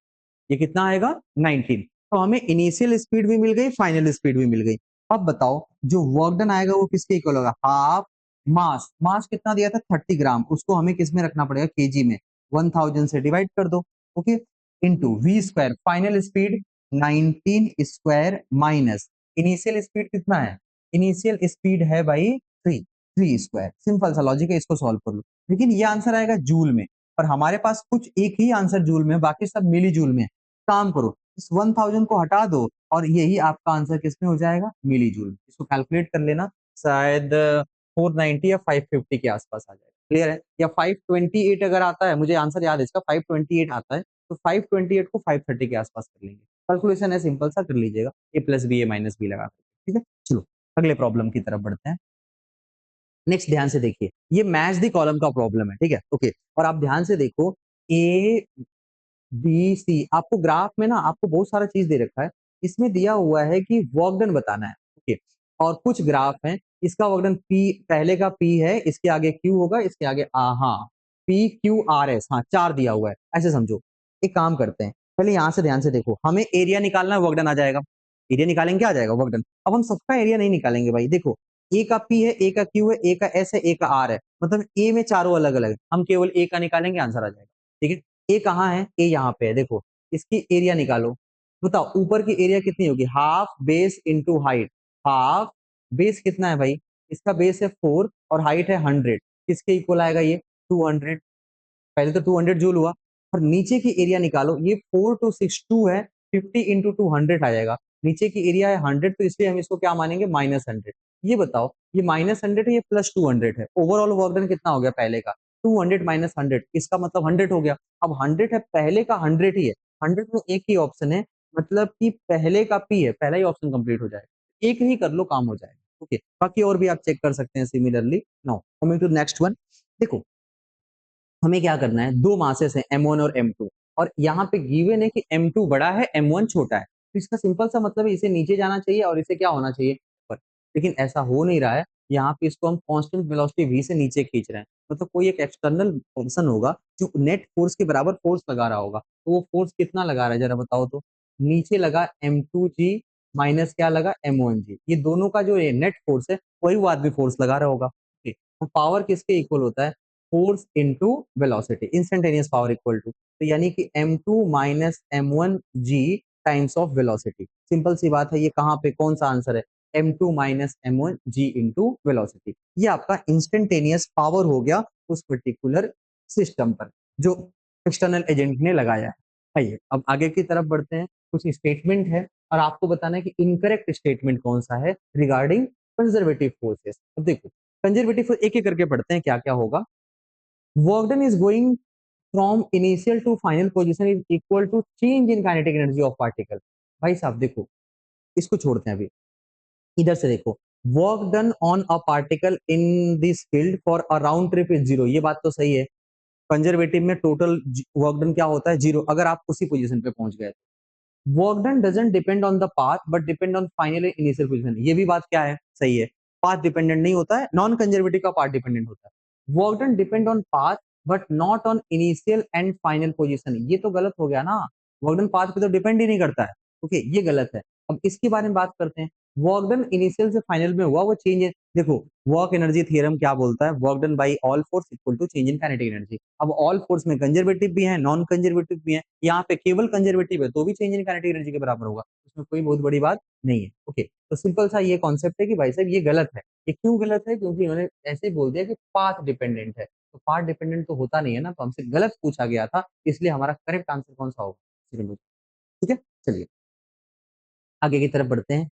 ये कितना आएगा? 19। तो हमें इनिशियल स्पीड भी मिल गई, फाइनल स्पीड भी मिल गई। अब बताओ जो वर्क डन आएगा वो किसके इक्वल होगा? हाफ मास। मास कितना दिया था? 30 ग्राम। उसको हमें किस में रखना पड़ेगा? केजी में। 1000 से डिवाइड कर दो, okay, into V square. Final speed 19 square minus initial speed कितना है? इनिशियल स्पीड है भाई 3। 3 स्क्वायर। सिंपल सा लॉजिक है, इसको सॉल्व कर लो। लेकिन ये आंसर आएगा जूल में, और हमारे पास कुछ एक ही आंसर जूल में, बाकी सब मिली जूल में। काम करो, इस 1000 को हटा दो और यही आपका आंसर किसमें हो जाएगा? Milli joule. इसको कैलकुलेट कर लेना, शायद 490 या 550 के आसपास आ जाएगा। क्लियर है? या 528 अगर आता है, मुझे आंसर याद है इसका, 528 आता है, तो 528 को 530 के आसपास कर लेंगे। कैलकुलेशन है, सिंपल सा कर लीजिएगा, ए प्लस बी ए माइनस बी लगा। ठीक है, चलो अगले प्रॉब्लम की तरफ बढ़ते हैं। नेक्स्ट ध्यान से देखिए, ये मैच द कॉलम का प्रॉब्लम है, ठीक है, ओके। और आप ध्यान से देखो, ए बी सी, आपको ग्राफ में ना आपको बहुत सारा चीज दे रखा है। इसमें दिया हुआ है कि वर्क डन बताना है, ओके। और कुछ ग्राफ हैं, इसका वर्क डन पी, पहले का पी है, इसके आगे क्यू होगा, इसके आगे हाँ, पी क्यू आर एस, हाँ 4 दिया हुआ है, ऐसे समझो। एक काम करते हैं, पहले यहाँ से ध्यान से देखो, हमें एरिया निकालना है, वर्क डन आ जाएगा। एरिया निकालेंगे, क्या आ जाएगा? Work done. अब हम सबका एरिया नहीं निकालेंगे भाई, देखो ए का पी है, ए का क्यू है, ए का एस है, ए का आर है, मतलब ए में चारों अलग अलग है, हम केवल ए का निकालेंगे, आंसर आ जाएगा। ठीक है, ए कहाँ है? ए यहाँ पे है, देखो इसकी एरिया निकालो। बताओ ऊपर की एरिया कितनी होगी? Half base into height. Half base कितना है भाई? इसका बेस है 4 और हाइट है 100, किसके इक्वल आएगा ये? 200। पहले तो 200 जूल हुआ, और नीचे की एरिया निकालो, ये 4262 है, 50 इंटू 200 आ जाएगा। नीचे की एरिया है 100, तो इसलिए हम इसको क्या मानेंगे? -100। ये बताओ, ये -100 है, ये +200 है, ओवरऑल वर्क डन कितना हो गया पहले का? 200 माइनस 100, इसका मतलब 100 हो गया। अब 100 है, पहले का 100 ही है, 100 में एक ही ऑप्शन है, मतलब कि पहले का पी है, पहला ही ऑप्शन कंप्लीट हो जाएगा। एक ही कर लो, काम हो जाएगा, ओके। बाकी और भी आप चेक कर सकते हैं similarly. Now coming to next one, देखो हमें क्या करना है, दो मासेस हैं M1 और M2, और यहाँ पे गिवन है कि M2 बड़ा है, M1 छोटा है, तो इसका सिंपल सा मतलब है इसे नीचे जाना चाहिए और इसे क्या होना चाहिए? ऊपर। लेकिन ऐसा हो नहीं रहा है, यहाँ पे इसको हम कांस्टेंट वेलोसिटी v से नीचे खींच रहे हैं, मतलब कोई एक एक्सटर्नल पर्सन होगा जो नेट फोर्स के बराबर फोर्स लगा रहा होगा, तो वो फोर्स कितना लगा रहा है जरा बताओ तो? नीचे लगा M2g माइनस क्या लगा? M1g, ये दोनों का जो नेट फोर्स है वही वो आदमी फोर्स लगा रहा होगा। तो पावर किसके इक्वल होता है? Force into velocity, instantaneous power equal to, तो यानी कि m2 minus m1g times of velocity. Simple सी बात है, ये कहाँ पे कौन सा आंसर है? m2 minus m1g into velocity. ये आपका इंस्टेंटेनियस पावर हो गया उस पर्टिकुलर सिस्टम पर जो एक्सटर्नल एजेंट ने लगाया है। आइए अब आगे की तरफ बढ़ते हैं, कुछ स्टेटमेंट है और आपको बताना है कि इनकरेक्ट स्टेटमेंट कौन सा है रिगार्डिंग कंजर्वेटिव फोर्सेस। अब देखो कंजर्वेटिव एक एक करके पढ़ते हैं क्या क्या होगा। Work done is going from initial to final position is equal to change in kinetic energy of particle. भाई साहब देखो, इसको छोड़ते हैं अभी, इधर से देखो, work done on a particle in this field for a round trip is zero, ये बात तो सही है। कंजर्वेटिव में टोटल वर्क डन क्या होता है? जीरो, अगर आप उसी पोजीशन पे पहुंच गए। Work done doesn't depend on the path but depend on final initial position, ये भी बात क्या है? सही है। पाथ डिपेंडेंट नहीं होता है, नॉन कंजर्वेटिव का पाथ डिपेंडेंट होता है। Work done depend on path but not on initial and final position, ये तो गलत हो गया ना। वर्क डन पाथ पे तो डिपेंड ही नहीं करता है, ओके, ये गलत है। अब इसके बारे में बात करते हैं, वर्क डन इनिशियल से फाइनल में हुआ वो चेंज है। देखो वर्क एनर्जी थ्योरम क्या बोलता है? Work done by all force equal to change in kinetic energy. अब ऑल फोर्स में कंजर्वेटिव भी है, नॉन कंजर्वेटिव भी है, यहाँ पे केवल कंजर्वेटिव है तो भी चेंज इन काइनेटिक एनर्जी के बराबर होगा, उसमें कोई बहुत बड़ी बात नहीं है, ओके। तो सिंपल सा ये कॉन्सेप्ट है कि भाई साहब ये गलत है। ये क्यों गलत है? क्योंकि इन्होंने ऐसे बोल दिया कि पाथ डिपेंडेंट है, तो पाथ डिपेंडेंट तो होता नहीं है ना, तो हमसे गलत पूछा गया था, इसलिए हमारा करेक्ट आंसर कौन सा होगा? ठीक है, चलिए आगे की तरफ बढ़ते हैं।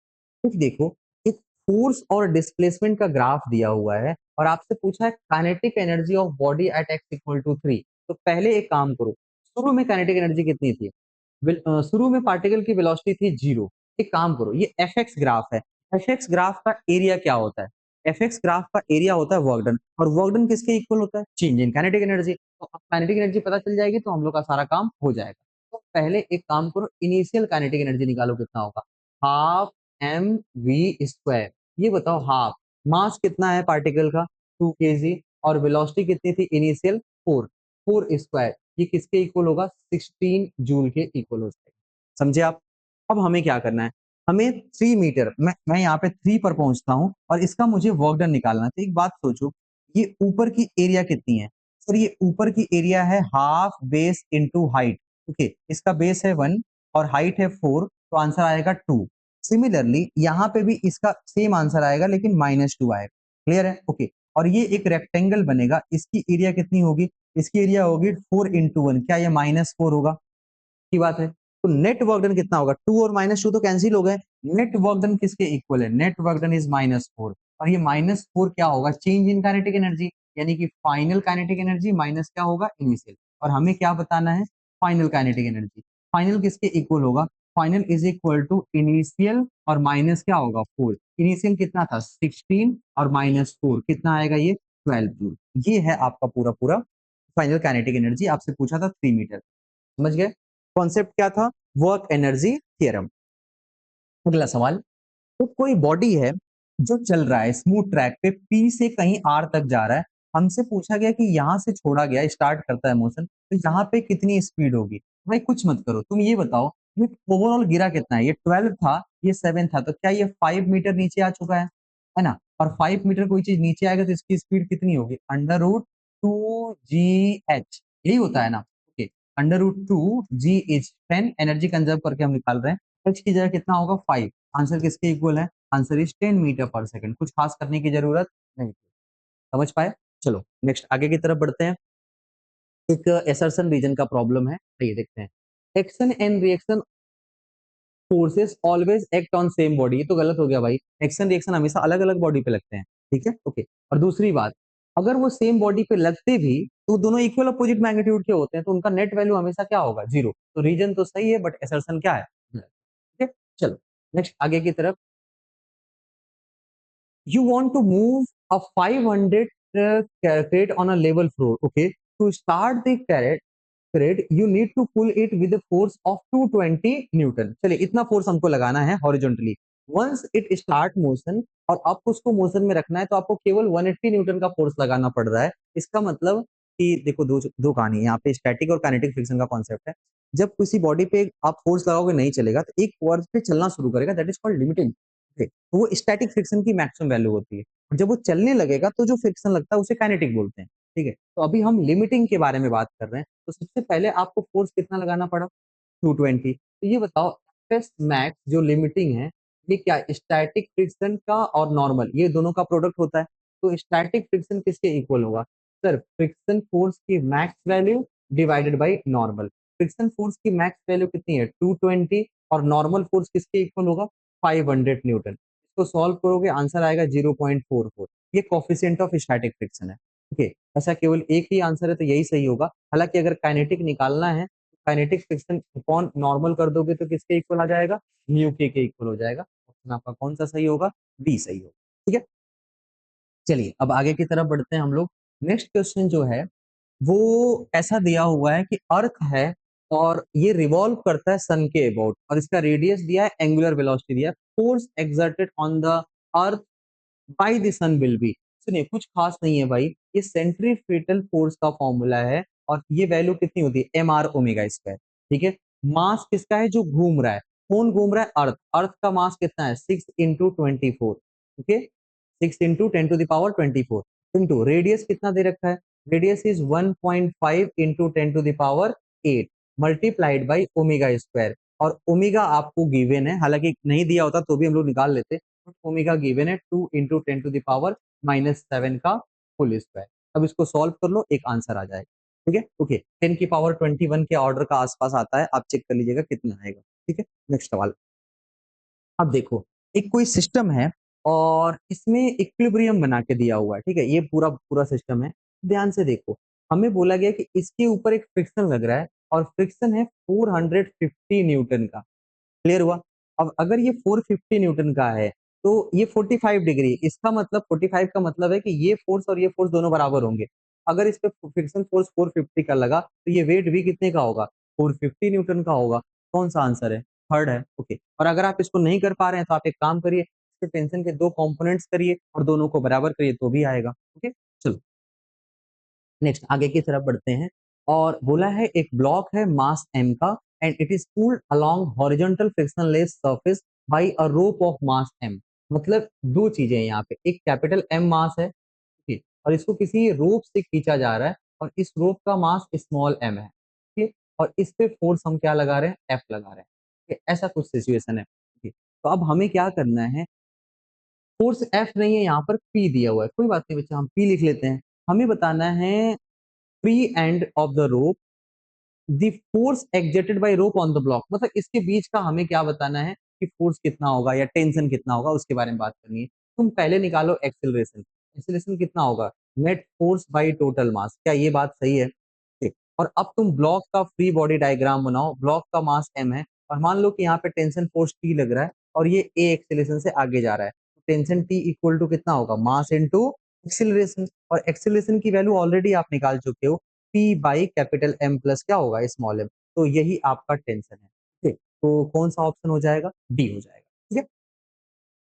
कुछ देखो, एक फोर्स और डिस्प्लेसमेंट का ग्राफ दिया हुआ है और आपसे पूछा है kinetic energy of body at x equal to 3। तो पहले एक काम करो, शुरू में काइनेटिक एनर्जी कितनी थी? शुरू में पार्टिकल की वेलोसिटी थी 0। एक काम करो, ये एफएक्स ग्राफ है। एफएक्स ग्राफ का एरिया क्या होता है? एफएक्स ग्राफ का एरिया होता है वर्क डन, और वर्क डन किसके इक्वल होता है? Change in kinetic energy. तो अब काइनेटिक एनर्जी पता चल जाएगी तो हम लोग का सारा काम हो जाएगा। तो पहले एक काम करो, इनिशियल काइनेटिक एनर्जी निकालो, कितना होगा? Half M we square. ये बताओ, हाफ मास कितना है पार्टिकल का? 2 kg। और वेलोसिटी कितनी थी इनिशियल? 4। 4 स्क्वायर ये किसके इक्वल होगा? 16 जूल के इक्वल हो जाएगा। समझे आप? अब हमें क्या करना है? हमें 3 मीटर, मैं यहाँ पे 3 पर पहुंचता हूँ और इसका मुझे वर्क डन निकालना है। तो एक बात सोचो, ये ऊपर की एरिया कितनी है? सर ये ऊपर की एरिया है half base into height. Okay, इसका बेस है 1 और हाइट है 4, तो आंसर आएगा 2। सिमिलरली यहाँ पे भी इसका सेम आंसर आएगा लेकिन -2 आएगा। क्लियर है? ओके। और ये एक रेक्टेंगल बनेगा, इसकी एरिया कितनी होगी? इसकी एरिया होगी 4 × 1। क्या ये -4 होगा? की बात है। तो नेट वर्क डन कितना होगा? 2 और -2 तो कैंसिल हो गए। नेट वर्क डन किसके इक्वल है? Net work done is -4। और ये -4 क्या होगा? चेंज इन काइनेटिक एनर्जी, यानी कि फाइनल काइनेटिक एनर्जी माइनस क्या होगा? इनिशियल। और हमें क्या बताना है? Final kinetic energy. फाइनल किसके इक्वल होगा? Final is equal to initial और माइनस क्या होगा? 4। इनिशियल कितना था? 16 और -4 कितना आएगा? ये 12 जूल। ये है आपका पूरा पूरा फाइनल काइनेटिक एनर्जी। आपसे पूछा था 3 मीटर। समझ गए? कॉन्सेप्ट क्या था? Work energy theorem. अगला सवाल, तो कोई बॉडी है जो चल रहा है स्मूथ ट्रैक पे, पी से कहीं आर तक जा रहा है। हमसे पूछा गया कि यहाँ से छोड़ा गया, स्टार्ट करता है मोशन, तो यहाँ पे कितनी स्पीड होगी? भाई कुछ मत करो, तुम ये बताओ, ये ओवरऑल गिरा कितना है? ये 12 था, ये 7 था, तो क्या ये 5 मीटर नीचे आ चुका है ना? और 5 मीटर कोई चीज नीचे आएगा तो इसकी स्पीड कितनी होगी? √2 GH। यही होता है ना? Okay, √2 G H 10 energy conserve करके हम निकाल रहे हैं। H की जगह कितना होगा? 5। आंसर किसके इक्वल है? आंसर इज 10 मीटर पर सेकंड। कुछ खास करने की जरूरत नहीं। समझ पाए? चलो नेक्स्ट आगे की तरफ बढ़ते हैं। एक एसर्शन रीजन का प्रॉब्लम है, ये देखते हैं। Action and reaction forces always act on same body. ये तो गलत हो गया भाई, एक्शन रिएक्शन हमेशा अलग अलग बॉडी पे लगते हैं। ठीक है, ओके। और दूसरी बात, अगर वो सेम बॉडी पे लगते भी तो दोनों इक्वल अपोजिट मैग्नीट्यूड के होते हैं, तो उनका नेट वैल्यू हमेशा क्या होगा? 0। तो रीजन तो सही है बट एसर्शन क्या है? गलत। ठीक है, चलो नेक्स्ट आगे की तरफ। You want to move a 500 crate on a level floor. Okay, to start the crate you need to pull it with a force of 220 newton. चलिए इतना फोर्स हमको लगाना है horizontally. Once it start motion, और आपको उसको मोशन में रखना है, तो आपको केवल 180 न्यूटन का फोर्स लगाना पड़ रहा है। इसका मतलब कि देखो, दो दो कहानी है यहाँ पे, स्टैटिक और काइनेटिक फ्रिक्शन का कॉन्सेप्ट है। जब किसी बॉडी पे आप फोर्स लगाओगे नहीं चलेगा, तो एक फोर्स पे चलना शुरू करेगा, दैट इज कॉल्ड लिमिटिंग। तो वो स्टैटिक फ्रिक्शन की मैक्सिमम वैल्यू होती है। और जब वो चलने लगेगा तो जो फ्रिक्शन लगता है उसे काइनेटिक बोलते हैं। ठीक है, तो अभी हम लिमिटिंग के बारे में बात कर रहे हैं। तो सबसे पहले आपको फोर्स कितना लगाना पड़ा? 220। तो ये बताओ, एफएस मैक्स जो लिमिटिंग है, ये क्या स्टैटिक फ्रिक्शन का और नॉर्मल, ये दोनों का प्रोडक्ट होता है। तो स्टैटिक फ्रिक्शन किसके इक्वल होगा? सर फ्रिक्शन फोर्स की max value divided by normal. Friction force की मैक्स वैल्यू कितनी है? 220। और नॉर्मल फोर्स किसके इक्वल होगा? 500 न्यूटन। इसको सॉल्व करोगे आंसर आएगा 0.44। ये कोफिशिएंट ऑफ स्टैटिक फ्रिक्शन है। ओके, ऐसा केवल एक ही आंसर है तो यही सही होगा। हालांकि अगर काइनेटिक निकालना है, काइनेटिक फ्रिक्शन अपॉन नॉर्मल कर दोगे तो किसके इक्वल आ जाएगा? म्यू के इक्वल हो जाएगा। ऑप्शन आपका कौन सा सही होगा? बी सही होगा। ठीक है, चलिए अब आगे की तरफ बढ़ते हैं हम लोग। नेक्स्ट क्वेश्चन जो है वो ऐसा दिया हुआ है कि अर्थ है और ये रिवॉल्व करता है सन के अबाउट, और इसका रेडियस दिया है, एंगुलर वेलोसिटी दिया है, force exerted on the earth by the sun will be. सुनिए कुछ खास नहीं है भाई, ये सेंट्रीफ्यूगल फोर्स का फॉर्मूला है, और ये वैल्यू कितनी होती है? M R omega square. ठीक है, मास किसका है जो घूम रहा है? कौन घूम रहा है? अर्थ। अर्थ का मास कितना है? 6 × 24। ओके, 6 × 10⁻24 इंटू रेडियस कितना दे रखा है? Radius is 1.5 × 10⁸ multiplied by omega square. और ओमेगा आपको गिवन है, हालांकि नहीं दिया होता तो भी हम लोग निकाल लेते। ओमेगा गिवन है 2 × 10⁻⁻7 का होल स्क्वायर। अब इसको सॉल्व कर लो, एक आंसर आ जाएगा। ठीक है, ओके, 10⁻21 के ऑर्डर का आसपास आता है, आप चेक कर लीजिएगा कितना आएगा। ठीक है, नेक्स्ट सवाल। अब देखो, एक कोई सिस्टम है और इसमें इक्विलिब्रियम बना के दिया हुआ है। ठीक है, ये पूरा पूरा सिस्टम है, ध्यान से देखो। हमें बोला गया कि इसके ऊपर एक फ्रिक्शन लग रहा है और फ्रिक्शन है 450 न्यूटन का। क्लियर हुआ? अब अगर ये 450 न्यूटन का है तो ये 45 डिग्री, इसका मतलब 45 का मतलब है कि ये फोर्स और ये फोर्स दोनों बराबर होंगे। अगर इस पे फ्रिक्शन फोर्स 450 का लगा तो ये वेट भी कितने का होगा? 450 न्यूटन का होगा। कौन सा आंसर है? थर्ड है। ओके, और अगर आप इसको नहीं कर पा रहे हैं तो आप एक काम करिए, इसके टेंशन के दो कंपोनेंट्स करिए और दोनों को बराबर करिए तो भी आएगा। ओके, चलो नेक्स्ट आगे की तरफ बढ़ते हैं। और बोला है एक ब्लॉक है मास m का and it is pulled along horizontal frictionless surface by a rope of mass m। मतलब दो चीजें हैं यहाँ पे, एक कैपिटल M मास है, ठीक, और इसको किसी रोप से खींचा जा रहा है और इस रोप का मास स्मॉल m है, ठीक, और इस पे फोर्स हम क्या लगा रहे हैं? F लगा रहे हैं, ठीक, ऐसा कुछ सिचुएशन है, ठीक। तो अब हमें क्या करना है, फोर्स F नहीं है यहाँ पर, P दिया हुआ है, कोई बात नहीं बच्चा, हम P लिख लेते हैं। हमें बताना है free end of the rope the force exerted by rope on the block, मतलब इसके बीच का हमें क्या बताना है कि फोर्स कितना होगा या टेंशन कितना होगा, उसके बारे में बात करनी है। तुम पहले निकालो एक्सेलरेशन, एक्सेलरेशन कितना होगा? Net force by total mass, क्या ये बात सही है? ठीक, और अब तुम ब्लॉक का फ्री बॉडी डायग्राम बनाओ, ब्लॉक का मास m है और मान लो कि यहाँ पे टेंशन फोर्स T लग रहा है और ये a एक्सेलरेशन से आगे जा रहा है, टेंशन T इक्वल टू कितना होगा? मास इनटू एक्सेलरेशन, और एक्सेलरेशन की वैल्यू ऑलरेडी आप निकाल चुके हो, P by capital M plus क्या होगा? Small m। तो यही आपका टेंशन है, ठीक, तो कौन सा ऑप्शन हो जाएगा? डी हो जाएगा, ठीक है।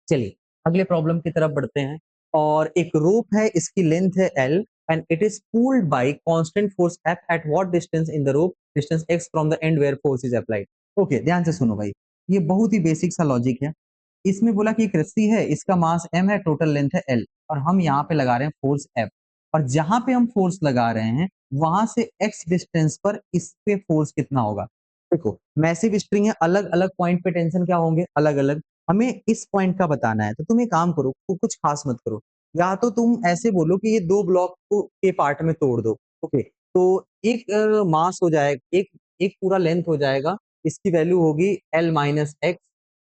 चलिए अगले प्रॉब्लम की तरफ बढ़ते हैं। और एक रोप है, इसकी लेंथ है L and it is pulled by constant force F at what distance in the rope? Distance x from the end where force is applied. Okay, ध्यान से सुनो भाई, ये बहुत ही बेसिक सा लॉजिक है। इसमें बोला कि एक रस्सी है, इसका मास m है, टोटल लेंथ है L और हम यहाँ पे लगा रहे हैं फोर्स F, और जहां पे हम फोर्स लगा रहे हैं वहां से x डिस्टेंस पर इस पे फोर्स कितना होगा? देखो मैसिव स्प्रिंग है, अलग अलग पॉइंट पे टेंशन क्या होंगे? अलग अलग। हमें इस पॉइंट का बताना है तो तुम एक काम करो, कुछ खास मत करो, या तो तुम ऐसे बोलो कि ये दो ब्लॉक को के पार्ट में तोड़ दो। ओके, तो एक मास हो जाएगा, एक एक पूरा लेंथ हो जाएगा, इसकी वैल्यू होगी L minus x.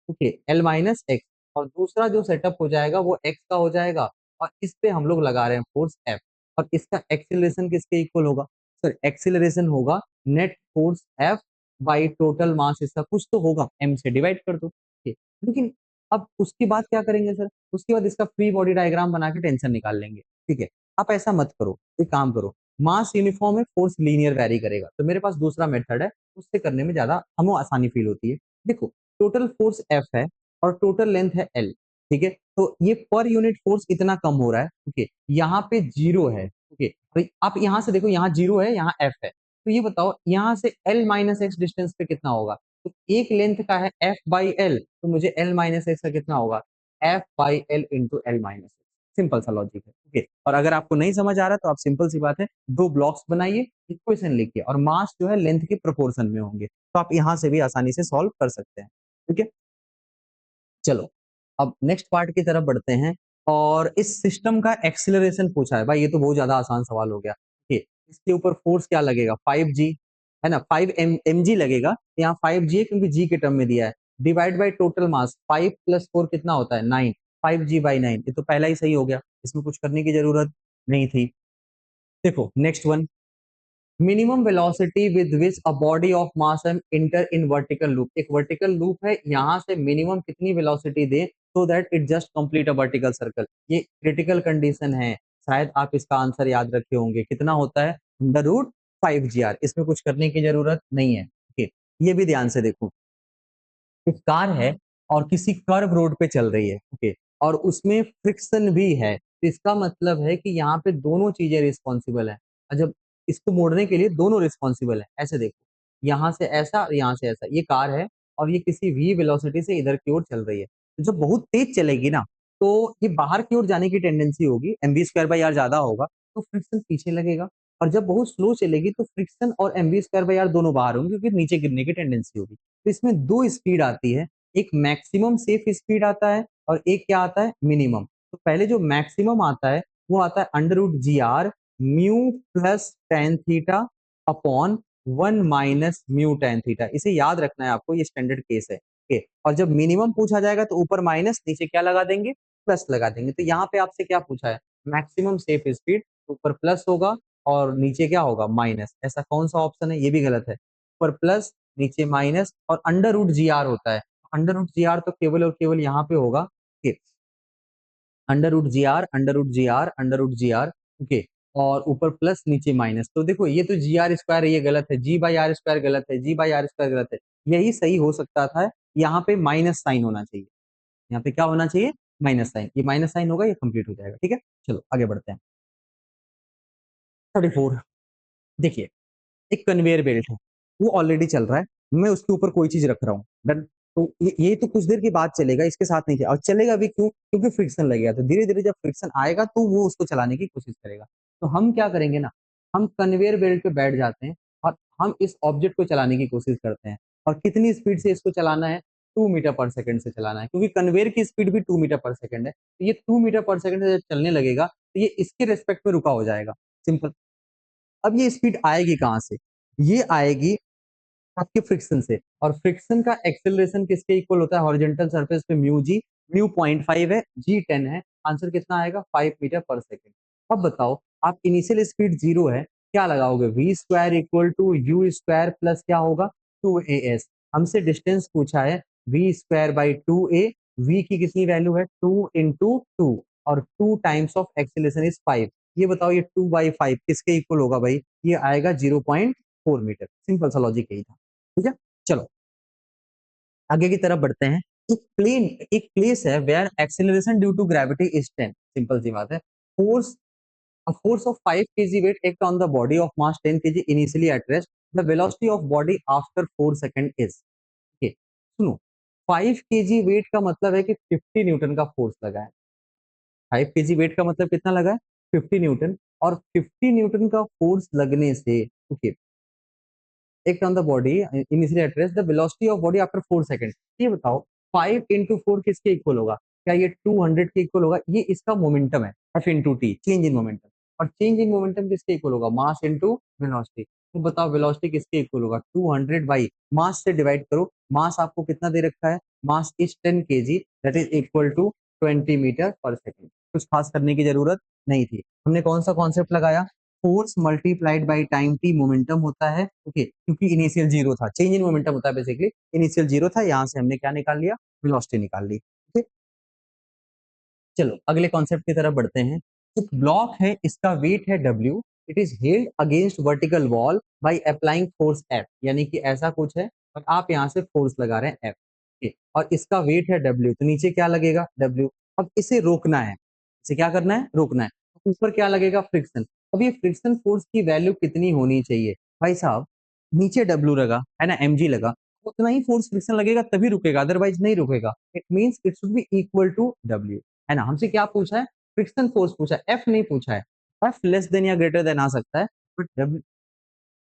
Okay, L minus x, और दूसरा जो सेटअप हो जाएगा वो x का हो जाएगा और इस पे हम लोग लगा रहे हैं फोर्स F, और इसका एक्सीलरेशन किसके इक्वल होगा? सर एक्सीलरेशन होगा net force F by total mass, इसका कुछ तो होगा, m से डिवाइड कर दो, ठीक। लेकिन अब उसके बाद क्या करेंगे सर? उसके बाद इसका फ्री बॉडी डायग्राम बना के टेंशन निकाल लेंगे, ठीक है। आप ऐसा मत करो, एक काम करो, मास यूनिफॉर्म है, फोर्स लीनियर वैरी करेगा, तो मेरे पास दूसरा मेथड है, उससे करने में ज्यादा हमें आसानी फील होती है। देखो टोटल फोर्स F है और टोटल लेंथ है L, ठीक है, तो ये पर यूनिट फोर्स इतना कम हो रहा है, ओके, यहाँ पे जीरो है, ओके, तो आप यहाँ से देखो, यहाँ जीरो है, यहाँ F है, तो ये बताओ यहाँ से L माइनस एक्स डिस्टेंस पे कितना होगा? तो एक लेंथ का है F बाई एल, तो मुझे L माइनस एक्स का कितना होगा? F by L into L minus x. Simple सा लॉजिक है, ओके। और अगर आपको नहीं समझ आ रहा तो आप सिंपल सी बात है, दो ब्लॉक्स बनाइए, इक्वेशन लिखिए और मास जो है लेंथ के प्रोपोर्शन में होंगे, तो आप यहाँ से भी आसानी से सॉल्व कर सकते हैं, ठीक है। चलो अब नेक्स्ट पार्ट की तरफ बढ़ते हैं। और इस सिस्टम का एक्सीलरेशन पूछा है भाई, ये तो बहुत ज्यादा आसान सवाल हो गया, ठीक है। इसके ऊपर फोर्स क्या लगेगा? 5g है ना, 5 mg लगेगा, यहाँ 5g है क्योंकि g के टर्म में दिया है, divide by total mass, 5 plus 4 कितना होता है? 9, 5g बाई 9, ये तो पहला ही सही हो गया, इसमें कुछ करने की जरूरत नहीं थी। देखो next one, minimum velocity with which a body of mass M enter in vertical loop, एक वर्टिकल लूप है, यहाँ से मिनिमम कितनी वेलोसिटी दे so that it just complete a vertical circle, ये क्रिटिकल कंडीशन है, शायद आप इसका आंसर याद रखे होंगे, कितना होता है? अंडर रूट 5gr, इसमें कुछ करने की जरूरत नहीं है, ओके। ये भी ध्यान से देखो, एक कार है और किसी कर्व रोड पे चल रही है, ओके, और उसमें फ्रिक्शन भी है, तो इसका मतलब है कि यहाँ पे दोनों चीजें रिस्पॉन्सिबल है, और जब इसको मोड़ने के लिए दोनों रिस्पॉन्सिबल है, ऐसे देखो, यहाँ से ऐसा और यहाँ से ऐसा, ये कार है और ये किसी भी वेलोसिटी से इधर की ओर चल रही है, तो जब बहुत तेज चलेगी ना तो ये बाहर की ओर जाने की टेंडेंसी होगी, mv स्क्वायर बाई आर ज्यादा होगा, तो फ्रिक्शन पीछे लगेगा, और जब बहुत स्लो चलेगी तो फ्रिक्शन और mv स्क्वायर बाई आर दोनों बाहर होंगे क्योंकि नीचे गिरने की टेंडेंसी होगी। तो इसमें दो स्पीड आती है, एक मैक्सिमम सेफ स्पीड आता है और एक क्या आता है? मिनिमम। तो पहले जो मैक्सिमम आता है वो आता है under root G R mu plus tan theta upon 1 - mu tan theta, इसे याद रखना है आपको, ये स्टैंडर्ड केस है, ओके। और जब मिनिमम पूछा जाएगा तो ऊपर माइनस, नीचे क्या लगा देंगे? प्लस लगा देंगे। तो यहाँ पे आपसे क्या पूछा है? मैक्सिमम सेफ स्पीड, ऊपर प्लस होगा और नीचे क्या होगा माइनस, ऐसा कौन सा ऑप्शन है, ये भी गलत है। ऊपर प्लस नीचे माइनस और अंडर रूट जी आर होता है, अंडर रूट जी आर तो केवल और केवल यहाँ पे होगा, under root G R under root G R under root G R, okay, और ऊपर प्लस नीचे माइनस। तो देखो ये तो जी आर स्क्वायर ये गलत है, जी बाई आर स्क्वायर गलत है, जी बाई आर स्क्वायर गलत है, यही सही हो सकता था, यहाँ पे माइनस साइन होना चाहिए, यहाँ पे क्या होना चाहिए माइनस साइन, ये माइनस साइन होगा, ये कंप्लीट हो जाएगा, ठीक है। चलो आगे बढ़ते हैं। 34, देखिए एक कन्वेयर बेल्ट है, वो ऑलरेडी चल रहा है, मैं उसके ऊपर कोई चीज रख रहा हूँ, डन। तो ये तो कुछ देर के बाद चलेगा, इसके साथ नहीं चलेगा, और चलेगा भी क्यों, क्योंकि फ्रिक्शन लगेगा, तो धीरे धीरे जब फ्रिक्शन आएगा तो वो उसको चलाने की कोशिश करेगा। तो हम क्या करेंगे ना, हम कन्वेयर बेल्ट पे बैठ जाते हैं और हम इस ऑब्जेक्ट को चलाने की कोशिश करते हैं, और कितनी स्पीड से इसको चलाना है, 2 मीटर पर सेकंड से चलाना है, क्योंकि कन्वेयर की स्पीड भी 2 मीटर पर सेकंड है, तो ये 2 मीटर पर सेकंड से जब चलने लगेगा तो ये इसके रेस्पेक्ट में रुका हो जाएगा, सिंपल। अब ये स्पीड आएगी कहाँ से, ये आएगी आपके फ्रिक्शन से, और फ्रिक्शन का एक्सेलरेशन किसके इक्वल होता है, हॉरिजॉन्टल सरफेस पे म्यू जी, म्यू 0.5 है, जी 10 है, आंसर कितना आएगा 5 मीटर पर सेकंड। अब बताओ, आप इनिशियल स्पीड 0 है, क्या लगाओगे, V square equal to U square plus क्या होगा 2as, हमसे डिस्टेंस पूछा है we square by 2a, we की कितनी वैल्यू है 2 into 2, और 2 टाइम्स ऑफ एक्सेलरेशन इज 5, ये बताओ ये 2/5 किसके इक्वल होगा भाई, ये आएगा 0.4 मीटर, सिंपल सा लॉजिक यही था, ठीक है। चलो आगे की तरफ बढ़ते हैं। एक प्लेस है where acceleration due to gravity is 10, simple सी बात है, force a force of 5 kg weight act on the body of mass 10 kg initially at rest, the velocity of body after 4 second is, okay, सुनो, 5 kg weight का मतलब है कि 50 न्यूटन का फोर्स लगा है, 5 kg weight का मतलब कितना लगा है 50 न्यूटन, और 50 न्यूटन का फोर्स लगने से, okay, act on the body initially at rest, the velocity of body after 4 second, ये बताओ 5 into 4 किसके इक्वल होगा, क्या ये 200 के इक्वल होगा, ये इसका मोमेंटम है, F into T, change in momentum, और चेंज इन मोमेंटम किसके इक्वल होगा, मास इंटू वेलोसिटी, तो बताओ वेलोसिटी किसके इक्वल होगा 200 बाई मास से डिवाइड करो, मास आपको कितना दे रखा है, mass is 10 kg, that is equal to 20 metre पर सेकंड, कुछ खास करने की जरूरत नहीं थी। हमने कौन सा कॉन्सेप्ट लगाया, force multiplied by time T momentum होता है, ओके, क्योंकि इनिशियल जीरो था, चेंज इन मोमेंटम होता है बेसिकली, इनिशियल जीरो था, यहाँ से हमने क्या निकाल लिया, वेलोसिटी निकाल ली, ओके। चलो अगले कॉन्सेप्ट की तरफ बढ़ते हैं। एक ब्लॉक है, इसका वेट है W, it is held against vertical wall by applying force F, यानी कि ऐसा कुछ है और आप यहाँ से फोर्स लगा रहे हैं F, ओके, और इसका वेट है W, तो नीचे क्या लगेगा W। अब इसे रोकना है, इसे क्या करना है, रोकना है, ऊपर क्या लगेगा फ्रिक्शन। अब ये फ्रिक्शन फोर्स की वैल्यू कितनी होनी चाहिए भाई साहब, नीचे W लगा है ना, mg लगा, उतना ही फोर्स फ्रिक्शन लगेगा तभी रुकेगा, अदरवाइज नहीं रुकेगा, it means it should be equal to W, है ना। हमसे क्या पूछा है, फ्रिक्शन फोर्स पूछा है, एफ नहीं पूछा है, एफ लेस देन या ग्रेटर देन आ सकता है, but W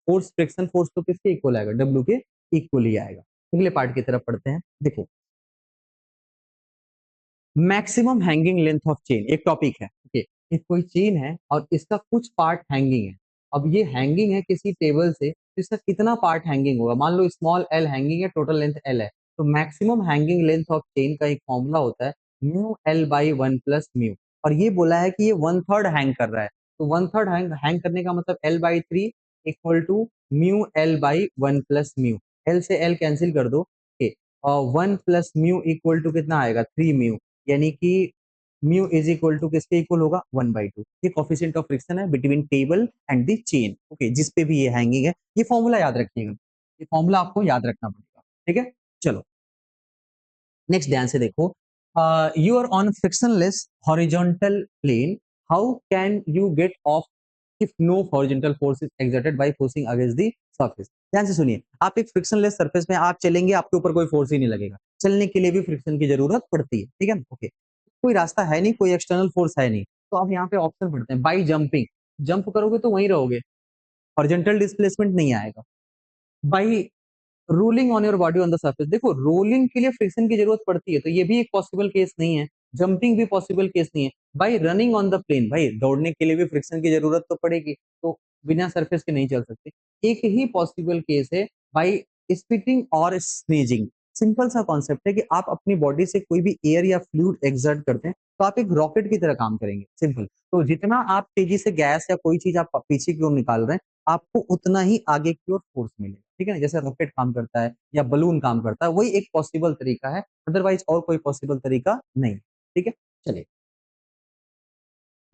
force, friction force तो किसके इक्वल आएगा, डब्ल्यू के इक्वल ही आएगा। अगले पार्ट की तरफ पढ़ते हैं। देखो maximum hanging length of chain एक टॉपिक है, ओके, एक कोई चेन है और इसका कुछ पार्ट हैंगिंग है, अब ये हैंगिंग है किसी टेबल से, तो इसका कितना पार्ट हैंगिंग होगा, मान लो स्मॉल एल हैंगिंग है, टोटल लेंथ एल है, तो maximum hanging length of chain का एक फॉर्मूला होता है mu L by 1 plus mu, और ये बोला है कि ये 1/3 हैंग कर रहा है, तो 1/3 हैंग करने का मतलब L/3 equal to mu L by 1 plus mu, L से एल कैंसिल कर दो, ओके, और 1 प्लस म्यू इक्वल टू कितना आएगा 3 म्यू, यानी कि म्यू इज इक्वल टू किसके इक्वल होगा 1/2, ये कोफिशिएंट ऑफ फ्रिक्शन है between table and the chain, okay, जिस पे भी ये हैंगिंग है, ये फॉर्मूला याद रखिएगा, ये फॉर्मूला आपको याद रखना पड़ेगा, ठीक है। चलो नेक्स्ट ध्यान से देखो, you are on frictionless horizontal plane, how can you get off if no horizontal force is exerted by pushing against the surface. ध्यान से सुनिए, आप एक फ्रिक्शनलेस सरफेस में आप चलेंगे, आपके ऊपर कोई फोर्स ही नहीं लगेगा, चलने के लिए भी फ्रिक्शन की जरूरत पड़ती है, ठीक है, ओके, कोई रास्ता है नहीं, कोई एक्सटर्नल फोर्स है नहीं, तो आप यहाँ पे ऑप्शन पढ़ते हैं बाई जंपिंग, जंप करोगे तो वहीं रहोगे, हॉरिजॉन्टल डिस्प्लेसमेंट नहीं आएगा, by rolling on your body on the surface, देखो रोलिंग के लिए फ्रिक्शन की जरूरत पड़ती है, तो ये भी एक पॉसिबल केस नहीं है, जंपिंग भी पॉसिबल केस नहीं है, by running on the plane, भाई दौड़ने के लिए भी फ्रिक्शन की जरूरत तो पड़ेगी, तो बिना सरफेस के नहीं चल सकते, एक ही पॉसिबल केस है बाई स्पीडिंग और स्नीजिंग, सिंपल सा कॉन्सेप्ट है कि आप अपनी बॉडी से कोई भी एयर या फ्लूइड एक्सर्ट करते हैं तो आप एक रॉकेट की तरह काम करेंगे, सिंपल। तो जितना आप तेजी से गैस या कोई चीज आप पीछे की ओर निकाल रहे हैं, आपको उतना ही आगे की ओर फोर्स मिलेगा, ठीक है ना। जैसे रॉकेट काम करता है या बलून काम करता है, वही एक पॉसिबल तरीका है, अदरवाइज और कोई पॉसिबल तरीका नहीं, ठीक है। चलिए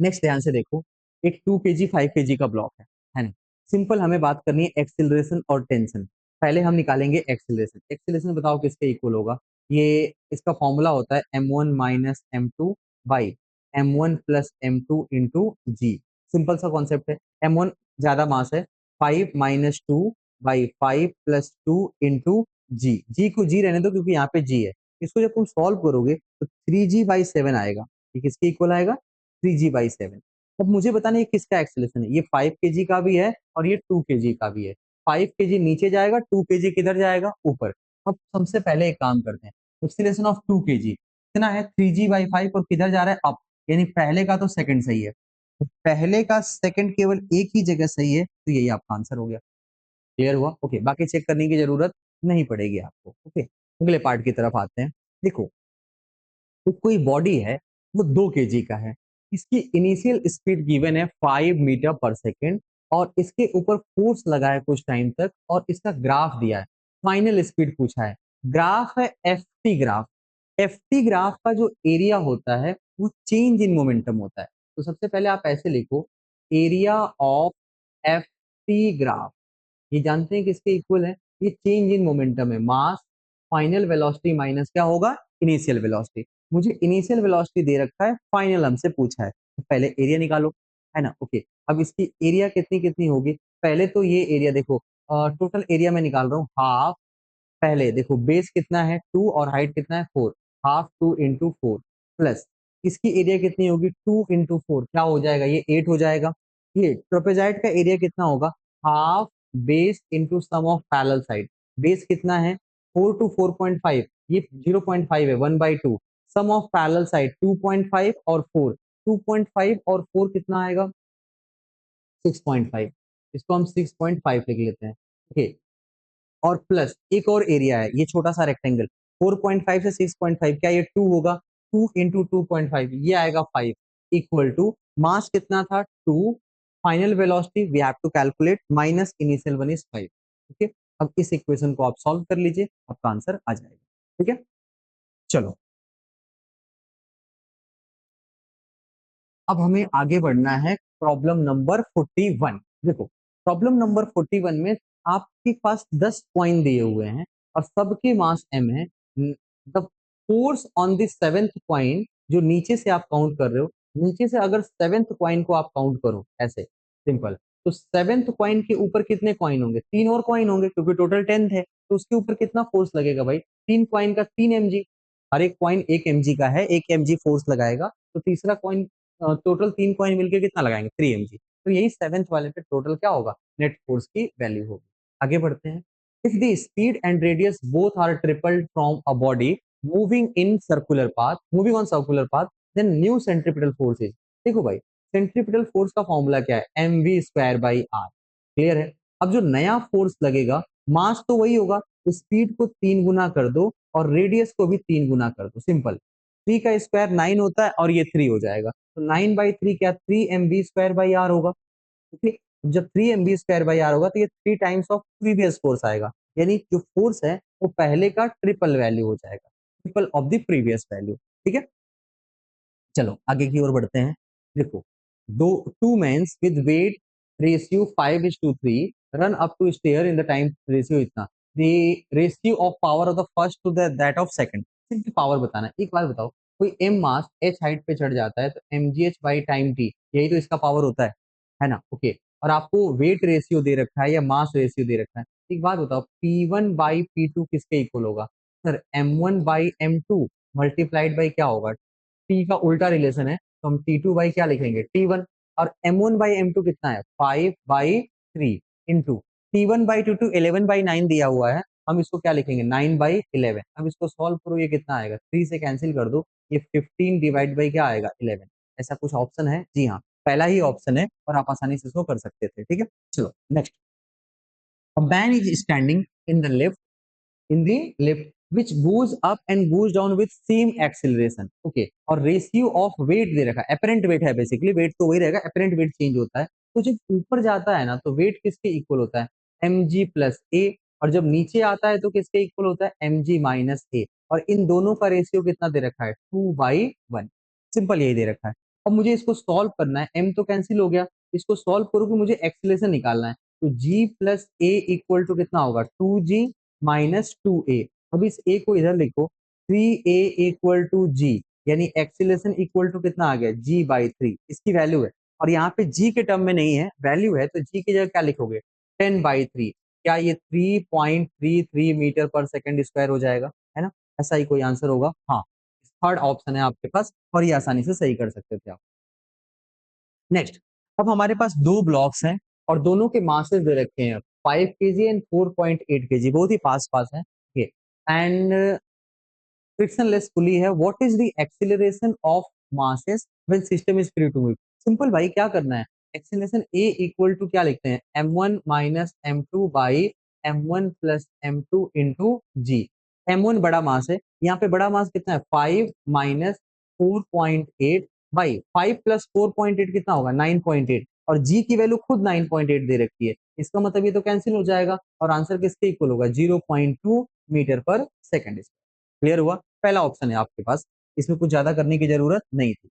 नेक्स्ट ध्यान से देखो, एक 2 kg 5 kg का ब्लॉक है ना। सिंपल हमें बात करनी है एक्सिलरेशन और टेंशन। पहले हम निकालेंगे एक्सिलरेशन। एक्सिलरेशन बताओ किसके इक्वल होगा। ये इसका फॉर्मूला होता है m1 minus m2 by m1 plus m2 into G. Simple सा कॉन्सेप्ट है। m1 ज्यादा मास है, 5 - 2 बाई 5 + 2 इंटू जी को जी रहने दो क्योंकि यहाँ पे जी है। इसको जब तुम सॉल्व करोगे तो 3g/7 आएगा। ये किसके इक्वल आएगा, 3g/7। अब मुझे बताना है किसका एक्सेलरेशन है। ये 5 kg का भी है और ये 2 kg का भी है। 5 kg नीचे जाएगा, 2 kg किधर जाएगा, ऊपर। अब सबसे पहले एक काम करते हैं, एक्सेलरेशन ऑफ 2 kg कितना है, 3g/5 और किधर जा रहा है, अप। यानी पहले का तो सेकंड सही है, तो पहले का सेकंड केवल एक ही जगह सही है, तो यही आपका आंसर हो गया। क्लियर हुआ, ओके। बाकी चेक करने की जरूरत नहीं पड़ेगी आपको, ओके। अगले पार्ट की तरफ आते हैं। देखो, तो कोई बॉडी है, वो 2 kg का है। इसकी इनिशियल स्पीड गिवन है 5 मीटर पर सेकेंड, और इसके ऊपर फोर्स लगा है कुछ टाइम तक, और इसका ग्राफ दिया है, फाइनल स्पीड पूछा है। ग्राफ है एफ ग्राफ। एफ ग्राफ का जो एरिया होता है वो चेंज इन मोमेंटम होता है। तो सबसे पहले आप ऐसे लिखो, एरिया ऑफ एफ ग्राफ, ये जानते हैं किसके इक्वल है, ये चेंज इन मोमेंटम है, मास फाइनल वेलोसिटी माइनस क्या होगा, इनिशियल वेलोसिटी। मुझे इनिशियल वेलोसिटी दे रखा है, फाइनल हमसे पूछा है, तो पहले एरिया निकालो, है ना, ओके। अब इसकी एरिया कितनी कितनी होगी, पहले तो ये एरिया देखो, टोटल एरिया में निकाल रहा हूँ, हाफ। पहले देखो बेस कितना है 2 और हाइट कितना है 4, हाफ 2 इंटू 4 प्लस इसकी एरिया कितनी होगी 2 इंटू 4, क्या हो जाएगा, ये 8 हो जाएगा। ये ट्रोपेजाइट का एरिया कितना होगा, half base into sum of parallel side. Base कितना है 4 टू 4.5, ये 0.5 है, 1/2। सम ऑफ पैरेलल साइड 2.5 और 4, 2.5 और 4 कितना आएगा 6.5। इसको हम 6.5 लिख लेते हैं, ओके। और प्लस एक और एरिया है, ये छोटा सा रेक्टेंगल, 4.5 से 6.5, क्या ये 2 होगा, 2 इंटू 2.5, ये आएगा 5, इक्वल टू मास कितना था 2, final velocity we have to calculate minus initial one is 5, okay. अब इस इक्वेशन को आप सॉल्व कर लीजिए, आपका आंसर आ जाएगा, ठीक है। चलो अब हमें आगे बढ़ना है, प्रॉब्लम नंबर 41। देखो, प्रॉब्लम नंबर 41 में आपके पास 10 कॉइन दिए हुए हैं और सबके मास m है। The force on the seventh coin, जो नीचे से आप काउंट कर रहे हो, नीचे से अगर सेवेंथ कॉइन को आप काउंट करो ऐसे सिंपल, तो सेवेंथ कॉइन के ऊपर कितने कॉइन होंगे, 3 और कॉइन होंगे क्योंकि टोटल 10 है, तो उसके ऊपर कितना फोर्स लगेगा भाई, 3 कॉइन का 3 mg। हर एक कॉइन 1 mg का है, 1 mg फोर्स लगाएगा, तो तीसरा कॉइन टोटल 3 कॉइन मिलकर कितना लगाएंगे 3 mg। तो यही सेवेंथ वाले पे टोटल क्या होगा, नेट फोर्स की वैल्यू होगी। आगे बढ़ते हैं। If the speed and radius both are tripled from a body moving in circular path, moving on circular path, then new centripetal force is. देखो भाई, सेंट्रीपिटल फोर्स का फॉर्मूला क्या है, mv²/r। क्लियर है। अब जो नया फोर्स लगेगा, मास तो वही होगा, तो स्पीड को 3 गुना कर दो और रेडियस को भी 3 गुना कर दो, सिंपल। 3 का स्क्वायर 9 होता है और ये 3 हो जाएगा, तो 9/3 क्या 3mv²/r होगा, ओके। जब 3mv²/r होगा तो ये 3 टाइम्स ऑफ प्रीवियस फोर्स आएगा, यानी जो फोर्स है वो पहले का ट्रिपल वैल्यू हो जाएगा, triple of the previous value, ठीक है। चलो आगे की ओर बढ़ते हैं। देखो, दो two mens with weight ratio 5:3 run up to stair in the time ratio इतना, the ratio of power of the first to that of second. सिर्फ पावर बताना है। एक बार बताओ, कोई m मास h हाइट पे चढ़ जाता है तो mgh/टाइम t, यही तो इसका पावर होता है ना, ओके। और आपको वेट रेशियो दे रखा है या मास रेशियो दे रखा है, एक बात बताओ, p1/p2 किसके इक्वल होगा, सर m1/m2 मल्टीप्लाइड बाई क्या होगा, टी का उल्टा रिलेशन है, तो हम T2 बाई क्या लिखेंगे T1। और M1/M2 कितना है 5/3 इंटू T1/T2 11/9 दिया हुआ है, हम इसको क्या लिखेंगे 9/11। अब इसको सॉल्व करो, ये कितना आएगा, 3 से कैंसिल कर दो, ये 15 डिवाइड बाई क्या आएगा 11। ऐसा कुछ ऑप्शन है, जी हाँ, पहला ही ऑप्शन है और आप आसानी से इसको कर सकते थे, ठीक है। चलो next, a man is standing in the lift, in the lift which goes up and goes down with same acceleration, okay, और रेशियो ऑफ वेट दे रखा है, अपेरेंट वेट है, बेसिकली वेट तो वही रहेगा, अपेरेंट वेट चेंज होता है। तो जब ऊपर जाता है ना तो वेट किसके इक्वल होता है, एम जी प्लस ए, और जब नीचे आता है तो किसके इक्वल होता है, एम जी माइनस ए, और इन दोनों का रेशियो कितना दे रखा है, 2/1। सिंपल यही दे रखा है। अब मुझे इसको सॉल्व करना है, एम तो कैंसिल हो गया, इसको सॉल्व करो कि मुझे एक्सेलरेशन निकालना है, तो जी प्लस ए इक्वल टू कितना होगा, 2g माइनस 2a। अब इस a को इधर लिखो, 3a इक्वल टू जी, यानी एक्सीलरेशन इक्वल टू कितना आ गया, g/3, इसकी वैल्यू है। और यहाँ पे g के टर्म में नहीं है, वैल्यू है, तो g की जगह क्या लिखोगे, 10/3। क्या ये 3.33 मीटर पर सेकंड स्क्वायर हो जाएगा, है ना, ऐसा ही कोई आंसर होगा, हाँ। थर्ड ऑप्शन है आपके पास, और ये आसानी से सही कर सकते थे आप। नेक्स्ट, अब हमारे पास दो ब्लॉक्स हैं और दोनों के मासेस दे रखे हैं, 5 kg एंड 4.8 kg, बहुत ही पास पास है, एंड फ्रिक्शनलेस पुली है। What is the acceleration of masses when system is free to move. Simple भाई, क्या करना है, एक्सीलरेशन ए इक्वल टू क्या लिखते हैं, m1 minus m2 by m1 plus m2 into G. m1 बड़ा मास है, यहाँ पे बड़ा मास कितना है, 5 माइनस 4.8 बाई 5 प्लस 4.8 कितना होगा, 9.8, और जी की वैल्यू खुद 9.8 दे रखी है, इसका मतलब ये तो कैंसिल हो जाएगा, और आंसर किसके इक्वल होगा, 0.2 मीटर पर सेकंड। क्लियर हुआ, पहला ऑप्शन है आपके पास, इसमें कुछ ज्यादा करने की जरूरत नहीं थी।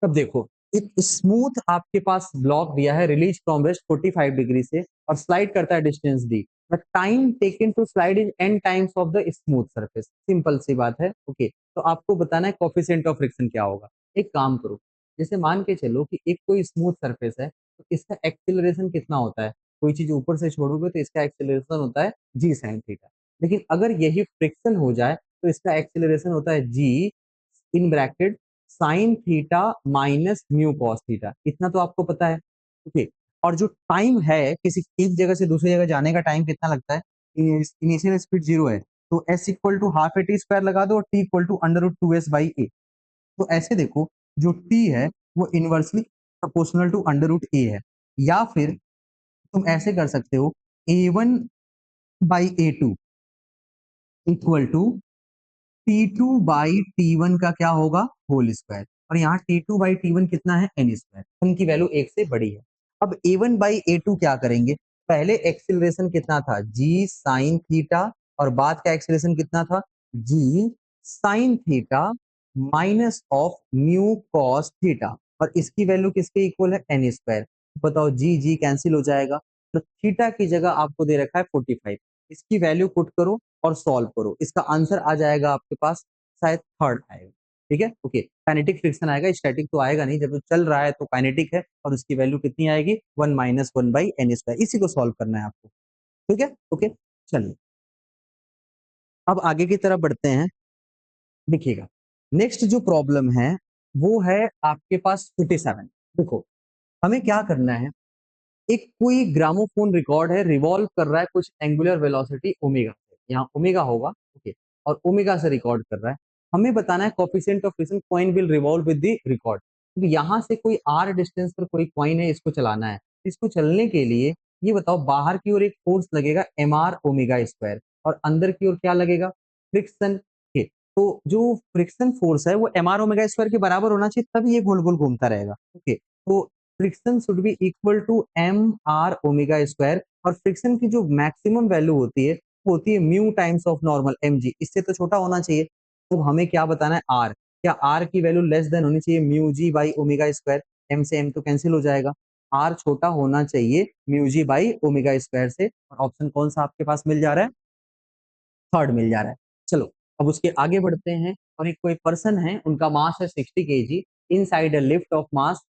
अब देखो, एक स्मूथ आपके पास ब्लॉक दिया है, रिलीज फ्रॉम रेस्ट 45 डिग्री से, और स्लाइड करता है distance D, the time taken to slide is n times of the smooth surface. Simple सी बात है, ओके। तो आपको बताना है कोफिशिएंट ऑफ फ्रिक्शन क्या होगा। एक काम करो, जैसे मान के चलो कि एक कोई स्मूथ सरफेस है, तो इसका एक्सेलरेशन कितना होता है, कोई चीज ऊपर से छोड़ोगे तो इसका एक्सेलरेशन होता है जी साइन थीटा। लेकिन अगर यही फ्रिक्शन हो जाए तो इसका एक्सेलरेशन होता है G in bracket sine theta minus mu cos theta, इतना तो आपको पता है, ओके। और जो टाइम है किसी एक जगह से दूसरी जगह जाने का टाइम कितना लगता है, इनिशियल स्पीड 0 है, तो s equal to half A T square लगा दो, और t equal to under root 2s/a। तो ऐसे देखो, जो t है वो inversely proportional to under root a है, या फिर तुम ऐसे कर सकते हो, a1/a2 इक्वल टू T2/T1 का क्या होगा, होल स्क्वायर, और यहाँ T2/T1 कितना है, n स्क्वायर, n की वैल्यू एक से बड़ी है। अब A1/A2 क्या करेंगे, पहले एक्सिलरेशन कितना था, g साइन थीटा, और बाद का एक्सिलरेशन कितना था, g sign theta minus of mu cos theta, और इसकी वैल्यू किसके इक्वल है, n स्क्वायर। बताओ, जी जी कैंसिल हो जाएगा, तो थीटा की जगह आपको दे रखा है 45, इसकी वैल्यू पुट करो और सॉल्व करो, इसका आंसर आ जाएगा आपके पास, शायद थर्ड आएगा, ठीक है, ओके। काइनेटिक फ्रिक्शन आएगा, स्टैटिक तो आएगा नहीं, जब वो चल रहा है तो काइनेटिक है, और उसकी वैल्यू कितनी आएगी, 1 - 1/n², इसी को सॉल्व करना है आपको, ठीक है, ओके। चलिए अब आगे की तरफ बढ़ते हैं, देखिएगा, नेक्स्ट जो प्रॉब्लम है वो है आपके पास 57। देखो, हमें क्या करना है, एक कोई ग्रामोफोन रिकॉर्ड है, रिवॉल्व कर रहा है कुछ एंगुलर वेलोसिटी ओमेगा से, यहाँ ओमेगा होगा, ओके, और ओमेगा से रिकॉर्ड कर रहा है। हमें बताना है coefficient of friction, coin will revolve with the record, क्योंकि यहाँ से कोई आर डिस्टेंस पर कोई कॉइन है, इसको चलाना है। इसको चलने के लिए ये बताओ, बाहर की ओर एक फोर्स लगेगा mr ओमेगा स्क्वायर, और अंदर की ओर क्या लगेगा, फ्रिक्शन के। तो जो फ्रिक्शन फोर्स है वो mr ओमेगा स्क्वायर के बराबर होना चाहिए, तभी ये गोल गोल घूमता रहेगा, ओके। तो friction should be equal to mr omega square, और फ्रिक्शन की जो मैक्सिमम वैल्यू होती है वो होती है mu times of normal mg, इससे तो छोटा होना चाहिए। तो हमें क्या बताना है, r, क्या r की वैल्यू लेस देन होनी चाहिए mu G by omega square, m से m तो कैंसिल हो जाएगा, r छोटा होना चाहिए mu G by omega square से, और ऑप्शन कौन सा आपके पास मिल जा रहा है, थर्ड मिल जा रहा है। चलो अब उसके आगे बढ़ते हैं, और एक कोई पर्सन है, उनका मास है 60 kg, inside a lift of mass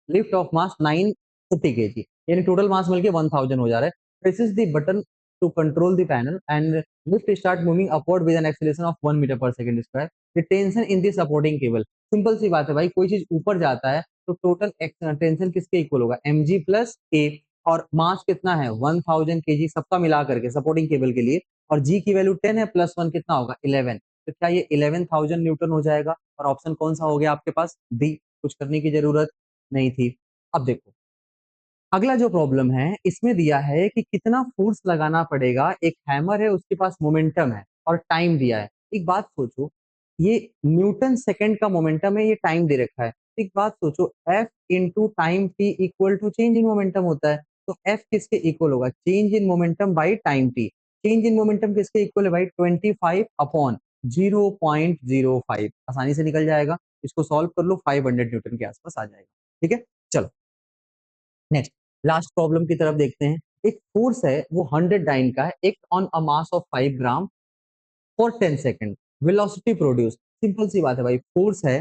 950 kg, यानी टोटल मास मिलके 1000 हो जा रहा है। Presses the button to control the panel and lift start moving upward with an acceleration of 1 metre पर second square, the tension in the supporting cable. Simple सी बात है भाई, कोई चीज ऊपर जाता है तो टोटल टेंशन किसके इक्वल होगा, mg प्लस a, और मास कितना है 1000 kg सबका मिला करके सपोर्टिंग केबल के लिए, और जी की वैल्यू 10 है, प्लस 1 कितना होगा 11, तो क्या ये 11,000 न्यूटन हो जाएगा, और ऑप्शन कौन सा हो गया आपके पास, डी। कुछ करने की जरूरत नहीं थी। अब देखो, अगला जो प्रॉब्लम है इसमें दिया है कि कितना फोर्स लगाना पड़ेगा, एक हैमर है उसके पास मोमेंटम है, और टाइम दिया है। एक बात सोचो, ये न्यूटन सेकंड का मोमेंटम है, ये टाइम दे रखा है। एक बात सोचो, F into time T equal to change in momentum होता है। तो एफ किसके इक्वल होगा? Change in momentum by time T. Change in momentum किसके इक्वल है भाई? 25 अपॉन 0.05। आसानी से निकल जाएगा, इसको सॉल्व कर लो, 500 न्यूटन के आसपास आ जाएगा। ठीक है, चलो नेक्स्ट लास्ट प्रॉब्लम की तरफ देखते हैं। एक फोर्स है, वो 100 डाइन का है, act on a mass of 5 gram for 10 second, velocity produce. Simple सी बात है भाई, फोर्स है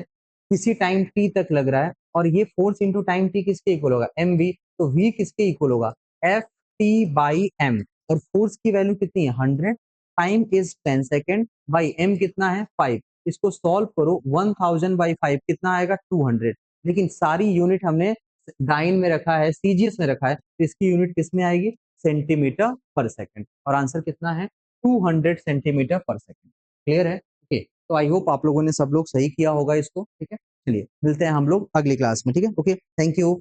किसी टाइम टी तक लग रहा है, और ये फोर्स इंटू टाइम टी किसके इक्वल होगा? M V. तो वी किसके इक्वल होगा? F T by M. और फोर्स की वैल्यू कितनी है? 100, time is 10 second, by M कितना है? 5। इसको सॉल्व करो, 1000 बाई 5 कितना आएगा? 200। लेकिन सारी यूनिट हमने डाइन में रखा है, सीजीएस में रखा है, तो इसकी यूनिट किस में आएगी? सेंटीमीटर पर सेकेंड। और आंसर कितना है? 200 सेंटीमीटर पर सेकेंड। क्लियर है? ओके, तो आई होप आप लोगों ने सब लोग सही किया होगा इसको। ठीक है, चलिए मिलते हैं हम लोग अगली क्लास में। ठीक है, ओके, थैंक यू।